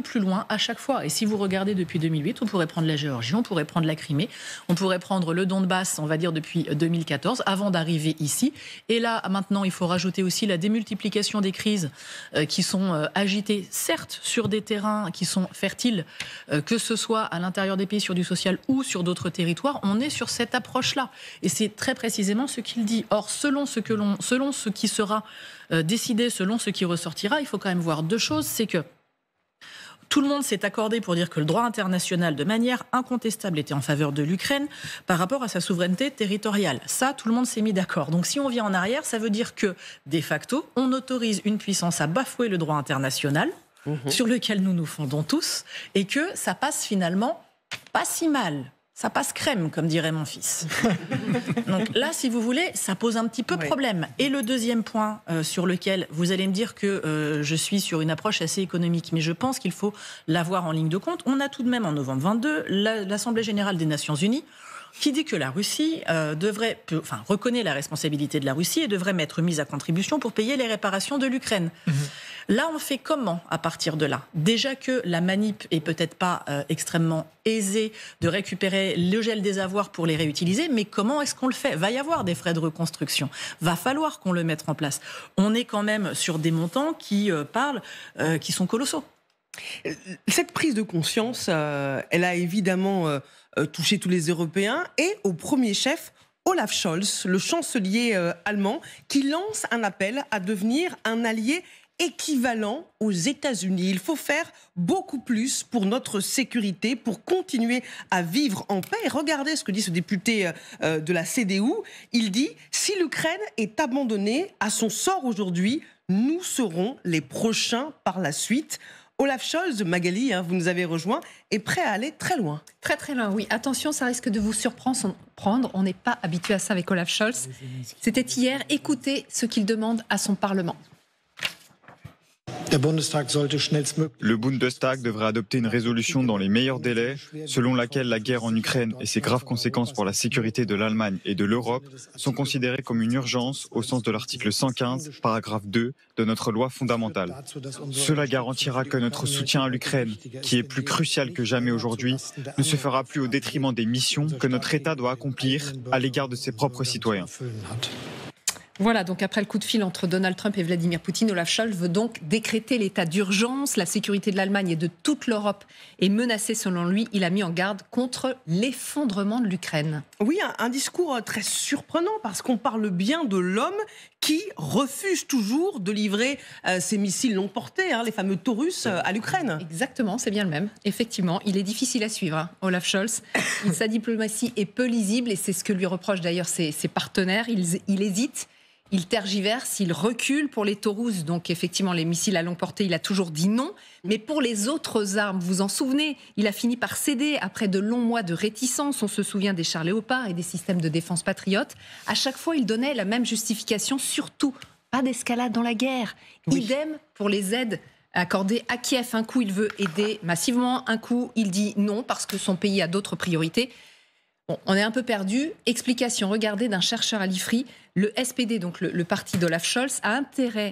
plus loin à chaque fois. Et si vous regardez depuis 2008, on pourrait prendre la Géorgie, on pourrait prendre la Crimée, on pourrait prendre le Donbass, on va dire depuis 2014, avant d'arriver ici. Et là, maintenant, il faut rajouter aussi la démultiplication des crises qui sont agitées, certes, sur des terrains qui sont fertiles, que ce soit à l'intérieur des pays sur du social ou sur d'autres territoires. On est sur cette approche-là. Et c'est très précisément ce qu'il dit. Or, selon ce qui sera décidé, selon ce qui ressortira, il faut quand même voir deux choses. C'est que tout le monde s'est accordé pour dire que le droit international, de manière incontestable, était en faveur de l'Ukraine par rapport à sa souveraineté territoriale. Ça, tout le monde s'est mis d'accord. Donc si on vient en arrière, ça veut dire que, de facto, on autorise une puissance à bafouer le droit international, sur lequel nous nous fondons tous, et que ça passe finalement pas si mal. Ça passe crème, comme dirait mon fils. Donc là, si vous voulez, ça pose un petit peu problème. Et le deuxième point sur lequel vous allez me dire que je suis sur une approche assez économique, mais je pense qu'il faut l'avoir en ligne de compte. On a tout de même, en novembre 22, l'Assemblée générale des Nations unies qui dit que la Russie reconnaît la responsabilité de la Russie et devrait mettre mise à contribution pour payer les réparations de l'Ukraine. Là, on fait comment à partir de là ? Déjà que la manip est peut-être pas extrêmement aisée de récupérer le gel des avoirs pour les réutiliser, mais comment est-ce qu'on le fait ? Va y avoir des frais de reconstruction. Va falloir qu'on le mette en place. On est quand même sur des montants qui sont colossaux. Cette prise de conscience, elle a évidemment touché tous les Européens et au premier chef Olaf Scholz, le chancelier allemand, qui lance un appel à devenir un allié équivalent aux États-Unis. Il faut faire beaucoup plus pour notre sécurité, pour continuer à vivre en paix. Et regardez ce que dit ce député de la CDU. Il dit « Si l'Ukraine est abandonnée à son sort aujourd'hui, nous serons les prochains par la suite ». Olaf Scholz, Magali, vous nous avez rejoint, est prêt à aller très loin. Très très loin, oui. Attention, ça risque de vous surprendre. On n'est pas habitué à ça avec Olaf Scholz. C'était hier. Écoutez ce qu'il demande à son Parlement. Le Bundestag devrait adopter une résolution dans les meilleurs délais, selon laquelle la guerre en Ukraine et ses graves conséquences pour la sécurité de l'Allemagne et de l'Europe sont considérées comme une urgence au sens de l'article 115, paragraphe 2 de notre loi fondamentale. Cela garantira que notre soutien à l'Ukraine, qui est plus crucial que jamais aujourd'hui, ne se fera plus au détriment des missions que notre État doit accomplir à l'égard de ses propres citoyens. Voilà, donc après le coup de fil entre Donald Trump et Vladimir Poutine, Olaf Scholz veut donc décréter l'état d'urgence. La sécurité de l'Allemagne et de toute l'Europe est menacée selon lui. Il a mis en garde contre l'effondrement de l'Ukraine. Oui, un discours très surprenant parce qu'on parle bien de l'homme qui refuse toujours de livrer ses missiles longue portée, les fameux Taurus, à l'Ukraine. Exactement, c'est bien le même. Effectivement, il est difficile à suivre, Olaf Scholz. Sa diplomatie est peu lisible et c'est ce que lui reprochent d'ailleurs ses partenaires. Il hésite. Il tergiverse, il recule pour les Taurus, donc effectivement les missiles à longue portée, il a toujours dit non. Mais pour les autres armes, vous vous en souvenez, il a fini par céder après de longs mois de réticence. On se souvient des chars Léopard et des systèmes de défense patriotes. À chaque fois, il donnait la même justification, surtout pas d'escalade dans la guerre. Oui. Idem pour les aides accordées à Kiev. Un coup, il veut aider massivement, un coup, il dit non parce que son pays a d'autres priorités. Bon, on est un peu perdu. Explication, regardez, d'un chercheur à l'IFRI. Le SPD, donc le parti d'Olaf Scholz, a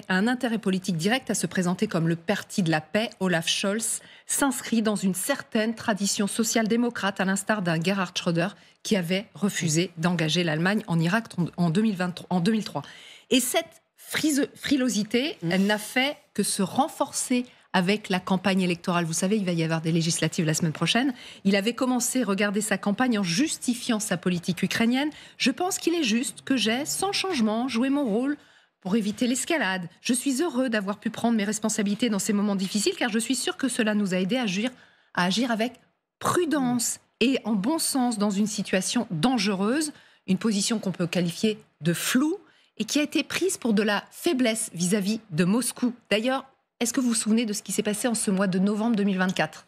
un intérêt politique direct à se présenter comme le parti de la paix. Olaf Scholz s'inscrit dans une certaine tradition social-démocrate, à l'instar d'un Gerhard Schröder qui avait refusé d'engager l'Allemagne en Irak en 2003. Et cette frilosité, elle n'a fait que se renforcer avec la campagne électorale. Vous savez, il va y avoir des législatives la semaine prochaine. Il avait commencé à regarder sa campagne en justifiant sa politique ukrainienne. Je pense qu'il est juste que j'ai, sans changement, joué mon rôle pour éviter l'escalade. Je suis heureux d'avoir pu prendre mes responsabilités dans ces moments difficiles, car je suis sûr que cela nous a aidés à agir avec prudence et en bon sens dans une situation dangereuse, une position qu'on peut qualifier de floue et qui a été prise pour de la faiblesse vis-à-vis de Moscou. D'ailleurs, Est-ce que vous vous souvenez de ce qui s'est passé en ce mois de novembre 2024 ?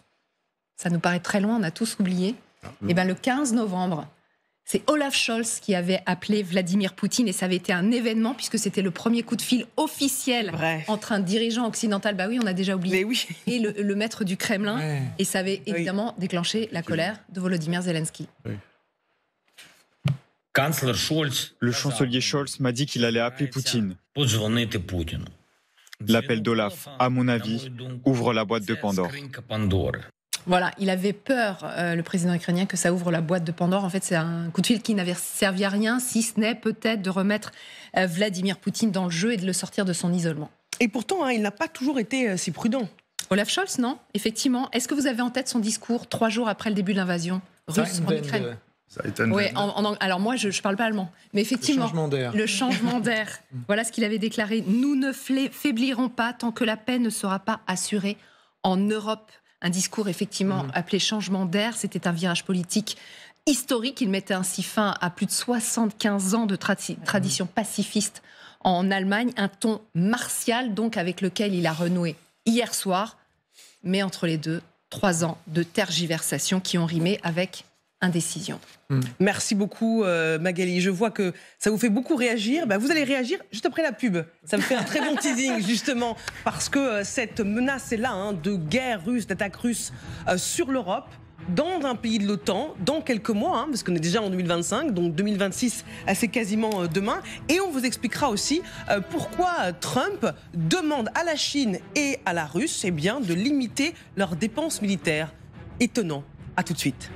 Ça nous paraît très loin, on a tous oublié. Eh bien, le 15 novembre, c'est Olaf Scholz qui avait appelé Vladimir Poutine et ça avait été un événement puisque c'était le premier coup de fil officiel entre un dirigeant occidental, bah oui, on a déjà oublié, et le maître du Kremlin. Ouais. Et ça avait évidemment déclenché la colère de Volodymyr Zelensky. Oui. Le chancelier Scholz m'a dit qu'il allait appeler Poutine. L'appel d'Olaf, à mon avis, ouvre la boîte de Pandore. Voilà, il avait peur, le président ukrainien, que ça ouvre la boîte de Pandore. En fait, c'est un coup de fil qui n'avait servi à rien, si ce n'est peut-être de remettre Vladimir Poutine dans le jeu et de le sortir de son isolement. Et pourtant, il n'a pas toujours été si prudent. Olaf Scholz, non, effectivement. Est-ce que vous avez en tête son discours 3 jours après le début de l'invasion russe en Ukraine ? Oui, alors moi, je ne parle pas allemand. Mais effectivement, le changement d'air. Voilà ce qu'il avait déclaré. « Nous ne faiblirons pas tant que la paix ne sera pas assurée en Europe ». Un discours effectivement appelé changement d'air. C'était un virage politique historique. Il mettait ainsi fin à plus de 75 ans de tradition pacifiste en Allemagne. Un ton martial donc avec lequel il a renoué hier soir. Mais entre les deux, 3 ans de tergiversation qui ont rimé avec indécision. Merci beaucoup Magali. Je vois que ça vous fait beaucoup réagir. Vous allez réagir juste après la pub. Ça me fait un très bon teasing justement parce que cette menace est là de guerre russe, d'attaque russe sur l'Europe, dans un pays de l'OTAN, dans quelques mois, parce qu'on est déjà en 2025, donc 2026 c'est quasiment demain. Et on vous expliquera aussi pourquoi Trump demande à la Chine et à la Russie de limiter leurs dépenses militaires. Étonnant. À tout de suite.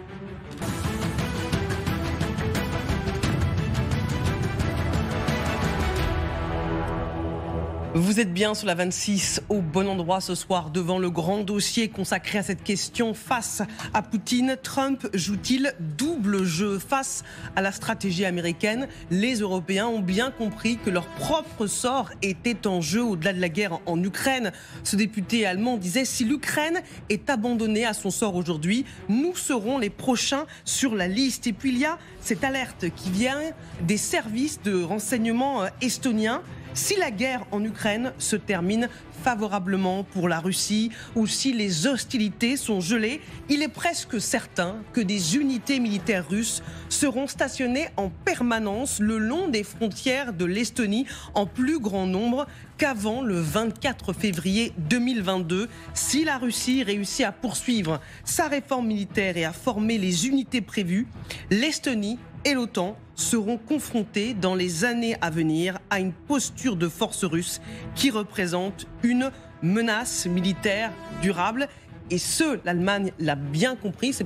Vous êtes bien sur la 26, au bon endroit ce soir, devant le grand dossier consacré à cette question. Face à Poutine, Trump joue-t-il double jeu? Face à la stratégie américaine, les Européens ont bien compris que leur propre sort était en jeu au-delà de la guerre en Ukraine. Ce député allemand disait « Si l'Ukraine est abandonnée à son sort aujourd'hui, nous serons les prochains sur la liste ». Et puis il y a cette alerte qui vient des services de renseignement estoniens. Si la guerre en Ukraine se termine favorablement pour la Russie ou si les hostilités sont gelées, il est presque certain que des unités militaires russes seront stationnées en permanence le long des frontières de l'Estonie en plus grand nombre qu'avant le 24 février 2022. Si la Russie réussit à poursuivre sa réforme militaire et à former les unités prévues, l'Estonie et l'OTAN seront confrontés dans les années à venir à une posture de force russe qui représente une menace militaire durable. Et l'Allemagne l'a bien compris, c'est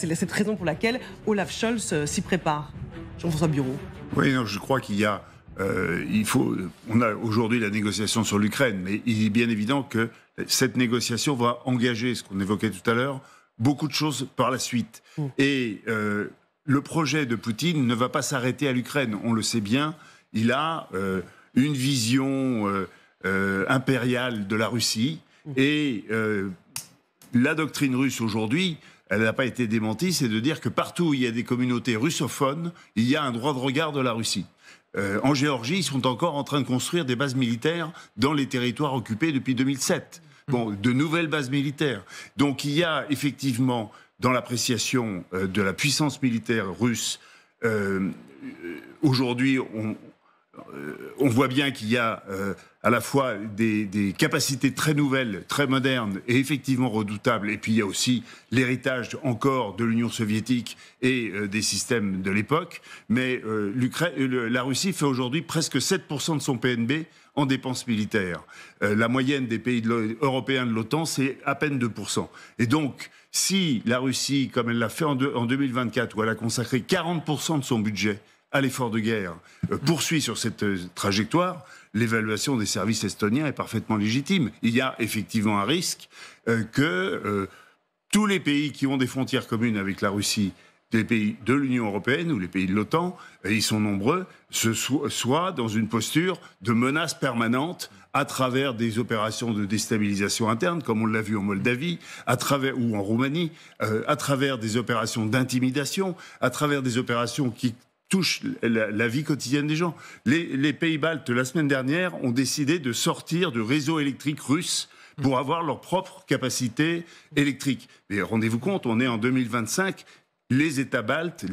cette raison pour laquelle Olaf Scholz s'y prépare. Jean-François Bureau. Oui, non, je crois qu'il y a... on a aujourd'hui la négociation sur l'Ukraine, mais il est bien évident que cette négociation va engager, ce qu'on évoquait tout à l'heure, beaucoup de choses par la suite. Et le projet de Poutine ne va pas s'arrêter à l'Ukraine, on le sait bien. Il a une vision impériale de la Russie et la doctrine russe aujourd'hui, elle n'a pas été démentie, c'est de dire que partout où il y a des communautés russophones, il y a un droit de regard de la Russie. En Géorgie, ils sont encore en train de construire des bases militaires dans les territoires occupés depuis 2007. Bon, de nouvelles bases militaires. Donc il y a effectivement, dans l'appréciation de la puissance militaire russe, aujourd'hui, on voit bien qu'il y a à la fois des capacités très nouvelles, très modernes et effectivement redoutables. Et puis il y a aussi l'héritage encore de l'Union soviétique et des systèmes de l'époque. Mais la Russie fait aujourd'hui presque 7% de son PNB en dépenses militaires. La moyenne des pays européens de l'OTAN, c'est à peine 2%. Et donc, si la Russie, comme elle l'a fait en 2024, où elle a consacré 40% de son budget à l'effort de guerre, poursuit sur cette trajectoire, l'évaluation des services estoniens est parfaitement légitime. Il y a effectivement un risque que tous les pays qui ont des frontières communes avec la Russie, les pays de l'Union européenne ou les pays de l'OTAN, et ils sont nombreux, soient dans une posture de menace permanente à travers des opérations de déstabilisation interne, comme on l'a vu en Moldavie, ou en Roumanie, à travers des opérations d'intimidation, à travers des opérations qui touche la vie quotidienne des gens. Les pays baltes, la semaine dernière, ont décidé de sortir du réseau électrique russe pour avoir leur propre capacité électrique. Mais rendez-vous compte, on est en 2025, les États baltes,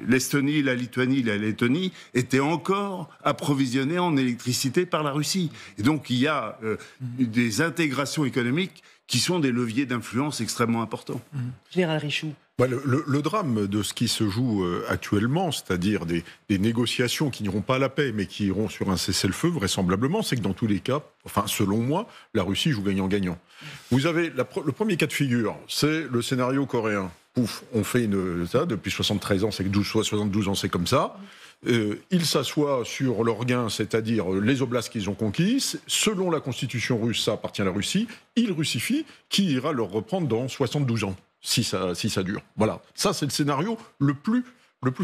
l'Estonie, la Lituanie, la Lettonie, étaient encore approvisionnés en électricité par la Russie. Et donc il y a des intégrations économiques qui sont des leviers d'influence extrêmement importants. Général Richoux. Le drame de ce qui se joue actuellement, c'est-à-dire des négociations qui n'iront pas à la paix, mais qui iront sur un cessez-le-feu, vraisemblablement, c'est que dans tous les cas, enfin selon moi, la Russie joue gagnant-gagnant. Vous avez le premier cas de figure, c'est le scénario coréen. Pouf, on fait ça depuis 73 ans, c'est 72 ans, c'est comme ça. Ils s'assoient sur leurs gains, c'est-à-dire les oblasts qu'ils ont conquis. Selon la constitution russe, ça appartient à la Russie. Ils russifient, qui ira leur reprendre dans 72 ans. Si ça dure. Voilà. Ça, c'est le scénario le plus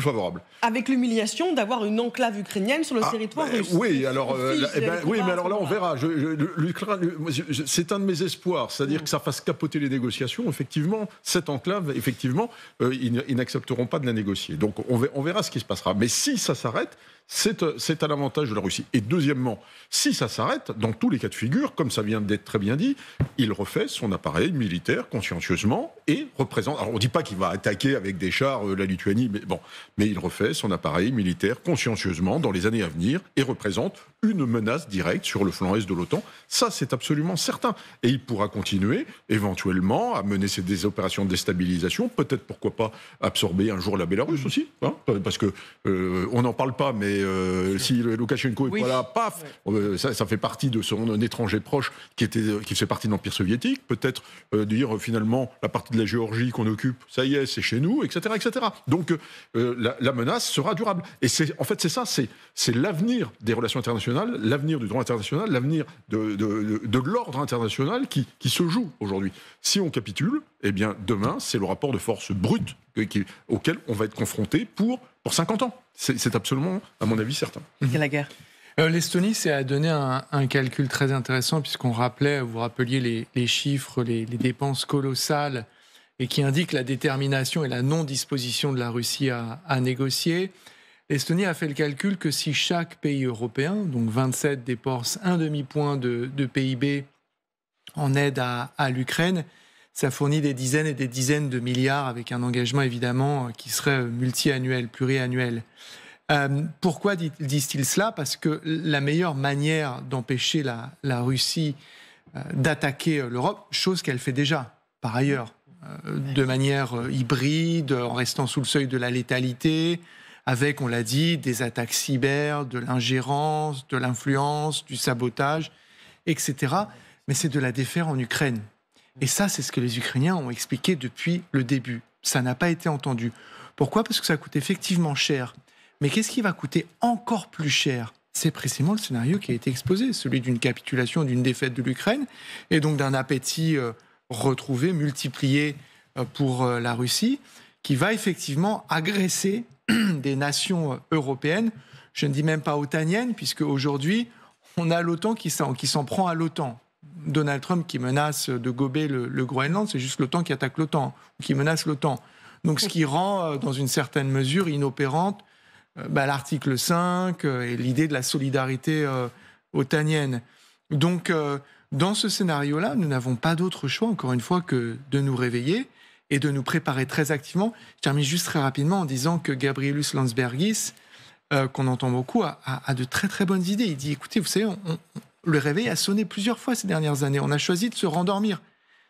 favorable. Avec l'humiliation d'avoir une enclave ukrainienne sur le territoire russe. Oui, alors, mais alors là, on verra. C'est un de mes espoirs, c'est-à-dire que ça fasse capoter les négociations. Effectivement, cette enclave, ils n'accepteront pas de la négocier. Donc, on verra ce qui se passera. Mais si ça s'arrête, c'est à l'avantage de la Russie. Et deuxièmement, si ça s'arrête, dans tous les cas de figure, comme ça vient d'être très bien dit, il refait son appareil militaire consciencieusement et représente... Alors on ne dit pas qu'il va attaquer avec des chars la Lituanie, mais il refait son appareil militaire consciencieusement dans les années à venir et représente une menace directe sur le flanc est de l'OTAN. Ça, c'est absolument certain. Et il pourra continuer éventuellement à mener des opérations de déstabilisation, peut-être, pourquoi pas, absorber un jour la Bélarus aussi, hein, parce que on n'en parle pas, mais si Loukachenko est pas là, paf, ça fait partie de son étranger proche qui fait partie de l'Empire soviétique, peut-être dire finalement la partie de la Géorgie qu'on occupe, ça y est, c'est chez nous, etc. etc. Donc la menace sera durable. Et c'est ça, c'est l'avenir des relations internationales, l'avenir du droit international, l'avenir de l'ordre international qui se joue aujourd'hui. Si on capitule, eh bien demain, c'est le rapport de force brut auquel on va être confronté pour 50 ans. C'est absolument, à mon avis, certain. C'est la guerre. L'Estonie, c'est à donner un calcul très intéressant, puisqu'on vous rappeliez les chiffres, les dépenses colossales, et qui indiquent la détermination et la non-disposition de la Russie à négocier. L'Estonie a fait le calcul que si chaque pays européen, donc 27, dépense un demi-point de PIB en aide à l'Ukraine, ça fournit des dizaines et des dizaines de milliards, avec un engagement évidemment qui serait multi-annuel, pluriannuel. Pourquoi disent-ils cela ? Parce que la meilleure manière d'empêcher la Russie d'attaquer l'Europe, chose qu'elle fait déjà par ailleurs, de manière hybride, en restant sous le seuil de la létalité, avec, on l'a dit, des attaques cyber, de l'ingérence, de l'influence, du sabotage, etc. Mais c'est de la défaire en Ukraine. Et ça, c'est ce que les Ukrainiens ont expliqué depuis le début. Ça n'a pas été entendu. Pourquoi ? Parce que ça coûte effectivement cher. Mais qu'est-ce qui va coûter encore plus cher ? C'est précisément le scénario qui a été exposé, celui d'une capitulation, d'une défaite de l'Ukraine, et donc d'un appétit retrouvé, multiplié pour la Russie, qui va effectivement agresser des nations européennes, je ne dis même pas otaniennes, puisque aujourd'hui, on a l'OTAN qui s'en prend à l'OTAN. Donald Trump qui menace de gober le Groenland, c'est juste l'OTAN qui attaque l'OTAN, qui menace l'OTAN. Donc ce qui rend, dans une certaine mesure, inopérante l'article 5 et l'idée de la solidarité otanienne. Donc, dans ce scénario-là, nous n'avons pas d'autre choix, encore une fois, que de nous réveiller et de nous préparer très activement. Je termine juste très rapidement en disant que Gabrielus Landsbergis, qu'on entend beaucoup, a de très très bonnes idées. Il dit, écoutez, vous savez, le réveil a sonné plusieurs fois ces dernières années. On a choisi de se rendormir.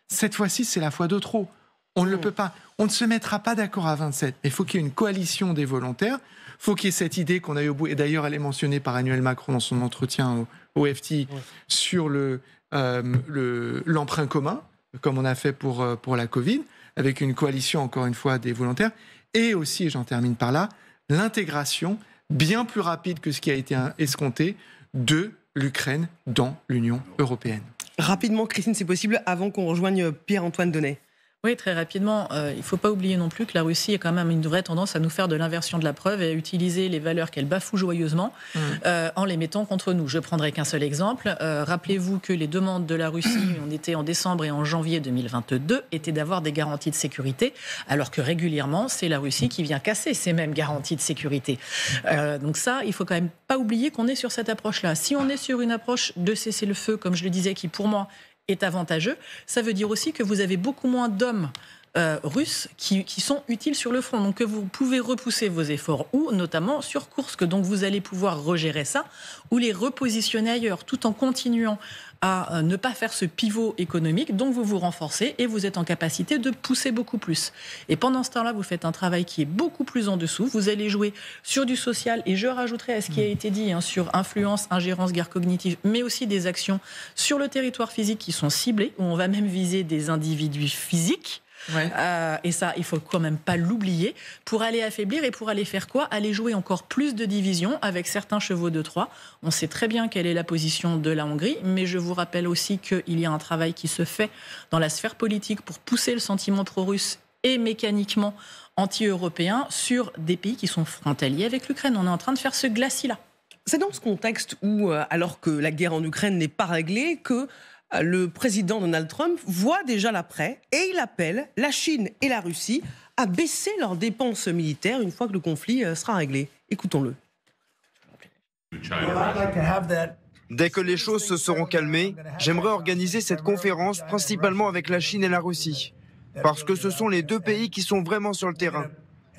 Cette fois-ci, c'est la fois de trop. On ne le peut pas. On ne se mettra pas d'accord à 27. Mais il faut qu'il y ait une coalition des volontaires. Il faut qu'il y ait cette idée qu'on a eu au bout. Et d'ailleurs, elle est mentionnée par Emmanuel Macron dans son entretien au FT sur l'emprunt commun, comme on a fait pour la Covid, avec une coalition, encore une fois, des volontaires. Et aussi, et j'en termine par là, l'intégration bien plus rapide que ce qui a été escompté de l'Ukraine dans l'Union européenne. Rapidement, Christine, c'est possible, avant qu'on rejoigne Pierre-Antoine Donnet. Oui, très rapidement. Il ne faut pas oublier non plus que la Russie a quand même une vraie tendance à nous faire de l'inversion de la preuve et à utiliser les valeurs qu'elle bafoue joyeusement en les mettant contre nous. Je prendrai qu'un seul exemple. Rappelez-vous que les demandes de la Russie, on était en décembre et en janvier 2022, étaient d'avoir des garanties de sécurité, alors que régulièrement, c'est la Russie qui vient casser ces mêmes garanties de sécurité. Donc ça, il ne faut quand même pas oublier qu'on est sur cette approche-là. Si on est sur une approche de cessez-le-feu, comme je le disais, qui pour moi est avantageux, ça veut dire aussi que vous avez beaucoup moins d'hommes russes qui sont utiles sur le front, donc que vous pouvez repousser vos efforts, ou notamment sur Koursk, donc vous allez pouvoir regérer ça, ou les repositionner ailleurs, tout en continuant à ne pas faire ce pivot économique, donc vous vous renforcez et vous êtes en capacité de pousser beaucoup plus. Et pendant ce temps-là, vous faites un travail qui est beaucoup plus en dessous, vous allez jouer sur du social, et je rajouterai à ce qui a été dit sur influence, ingérence, guerre cognitive, mais aussi des actions sur le territoire physique qui sont ciblées, où on va même viser des individus physiques. Ouais. Et ça, il faut quand même pas l'oublier, pour aller affaiblir et pour aller faire quoi ? Aller jouer encore plus de divisions avec certains chevaux de Troie. On sait très bien quelle est la position de la Hongrie, mais je vous rappelle aussi qu'il y a un travail qui se fait dans la sphère politique pour pousser le sentiment pro-russe et mécaniquement anti-européen sur des pays qui sont frontaliers avec l'Ukraine. On est en train de faire ce glacis-là. C'est dans ce contexte où, alors que la guerre en Ukraine n'est pas réglée, que le président Donald Trump voit déjà l'après et il appelle la Chine et la Russie à baisser leurs dépenses militaires une fois que le conflit sera réglé. Écoutons-le. Dès que les choses se seront calmées, j'aimerais organiser cette conférence principalement avec la Chine et la Russie, parce que ce sont les deux pays qui sont vraiment sur le terrain.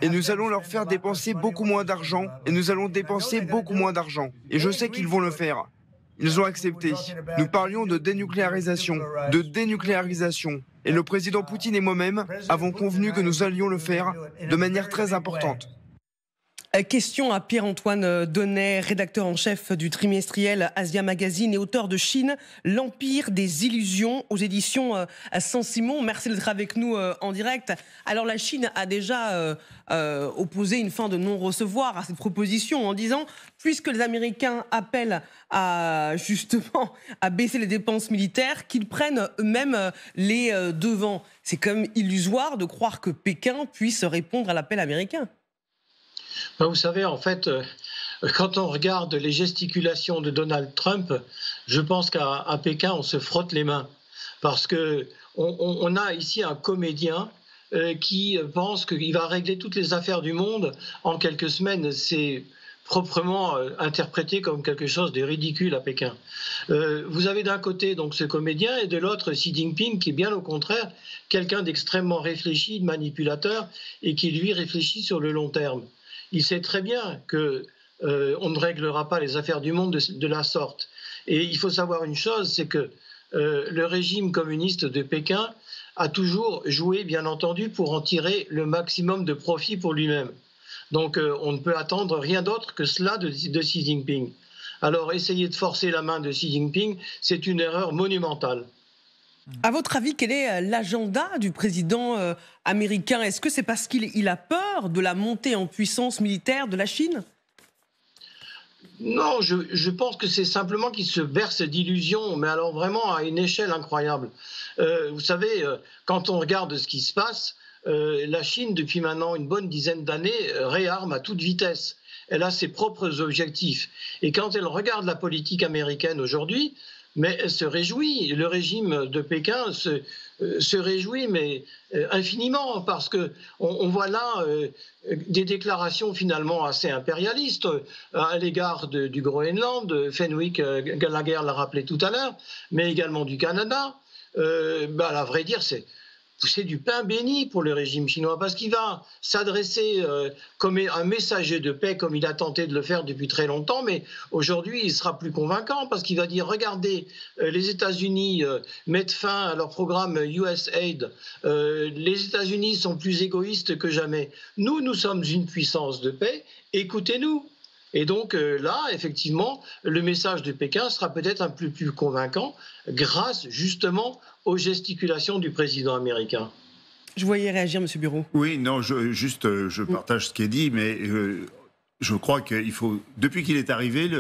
Et nous allons leur faire dépenser beaucoup moins d'argent, et nous allons dépenser beaucoup moins d'argent. Et je sais qu'ils vont le faire. Ils ont accepté. Nous parlions de dénucléarisation. Et le président Poutine et moi-même avons convenu que nous allions le faire de manière très importante. Question à Pierre-Antoine Donnet, rédacteur en chef du trimestriel Asia Magazine et auteur de Chine, l'Empire des illusions, aux éditions Saint-Simon. Merci d'être avec nous en direct. Alors la Chine a déjà opposé une fin de non-recevoir à cette proposition en disant, puisque les Américains appellent justement à baisser les dépenses militaires, qu'ils prennent eux-mêmes les devants. C'est quand même illusoire de croire que Pékin puisse répondre à l'appel américain. Vous savez, en fait, quand on regarde les gesticulations de Donald Trump, je pense qu'à Pékin, on se frotte les mains. Parce qu'on a ici un comédien qui pense qu'il va régler toutes les affaires du monde en quelques semaines. C'est proprement interprété comme quelque chose de ridicule à Pékin. Vous avez d'un côté donc ce comédien et de l'autre Xi Jinping qui est bien au contraire quelqu'un d'extrêmement réfléchi, de manipulateur et qui lui réfléchit sur le long terme. Il sait très bien qu'on ne réglera pas les affaires du monde de la sorte. Et il faut savoir une chose, c'est que le régime communiste de Pékin a toujours joué, bien entendu, pour en tirer le maximum de profit pour lui-même. Donc on ne peut attendre rien d'autre que cela de Xi Jinping. Alors essayer de forcer la main de Xi Jinping, c'est une erreur monumentale. À votre avis, quel est l'agenda du président américain ? Est-ce que c'est parce qu'il a peur de la montée en puissance militaire de la Chine ? Non, je pense que c'est simplement qu'il se berce d'illusions, mais alors vraiment à une échelle incroyable. Vous savez, quand on regarde ce qui se passe, la Chine, depuis maintenant une bonne dizaine d'années, réarme à toute vitesse. Elle a ses propres objectifs. Et quand elle regarde la politique américaine aujourd'hui, mais elle se réjouit, le régime de Pékin se réjouit, mais infiniment, parce qu'on voit là des déclarations finalement assez impérialistes à l'égard du Groenland. Fenwick Gallagher l'a rappelé tout à l'heure, mais également du Canada. À vrai dire, c'est du pain béni pour le régime chinois, parce qu'il va s'adresser comme un messager de paix, comme il a tenté de le faire depuis très longtemps, mais aujourd'hui il sera plus convaincant, parce qu'il va dire, regardez, les États-Unis mettent fin à leur programme USAID, les États-Unis sont plus égoïstes que jamais. Nous sommes une puissance de paix, écoutez-nous. Et donc là, effectivement, le message de Pékin sera peut-être un peu plus convaincant grâce justement aux gesticulations du président américain. Je voyais réagir, M. Bureau. Oui, non, je partage ce qui est dit, mais je crois qu'il faut, depuis qu'il est arrivé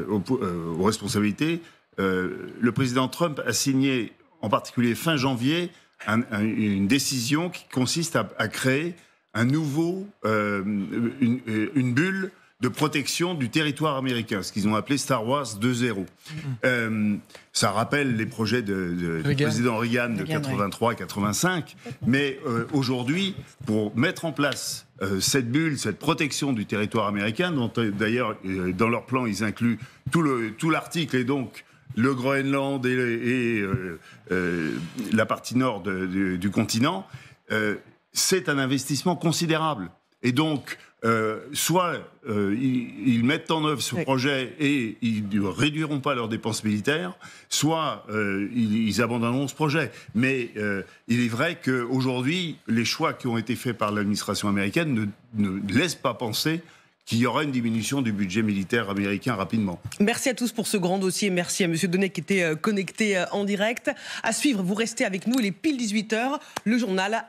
aux responsabilités, le président Trump a signé, en particulier fin janvier, une décision qui consiste à créer un nouveau, une bulle de protection du territoire américain, ce qu'ils ont appelé Star Wars 2.0. Ça rappelle les projets du président Reagan de 83 et 85, mais aujourd'hui, pour mettre en place cette bulle, cette protection du territoire américain, dont d'ailleurs, dans leur plan, ils incluent tout l'article et donc le Groenland et la partie nord du continent, c'est un investissement considérable. Et donc, soit ils mettent en œuvre ce projet et ils ne réduiront pas leurs dépenses militaires, soit ils abandonneront ce projet. Mais il est vrai qu'aujourd'hui, les choix qui ont été faits par l'administration américaine ne laissent pas penser qu'il y aura une diminution du budget militaire américain rapidement. Merci à tous pour ce grand dossier. Merci à M. Donnet qui était connecté en direct. À suivre, vous restez avec nous. Il est pile 18h. Le journal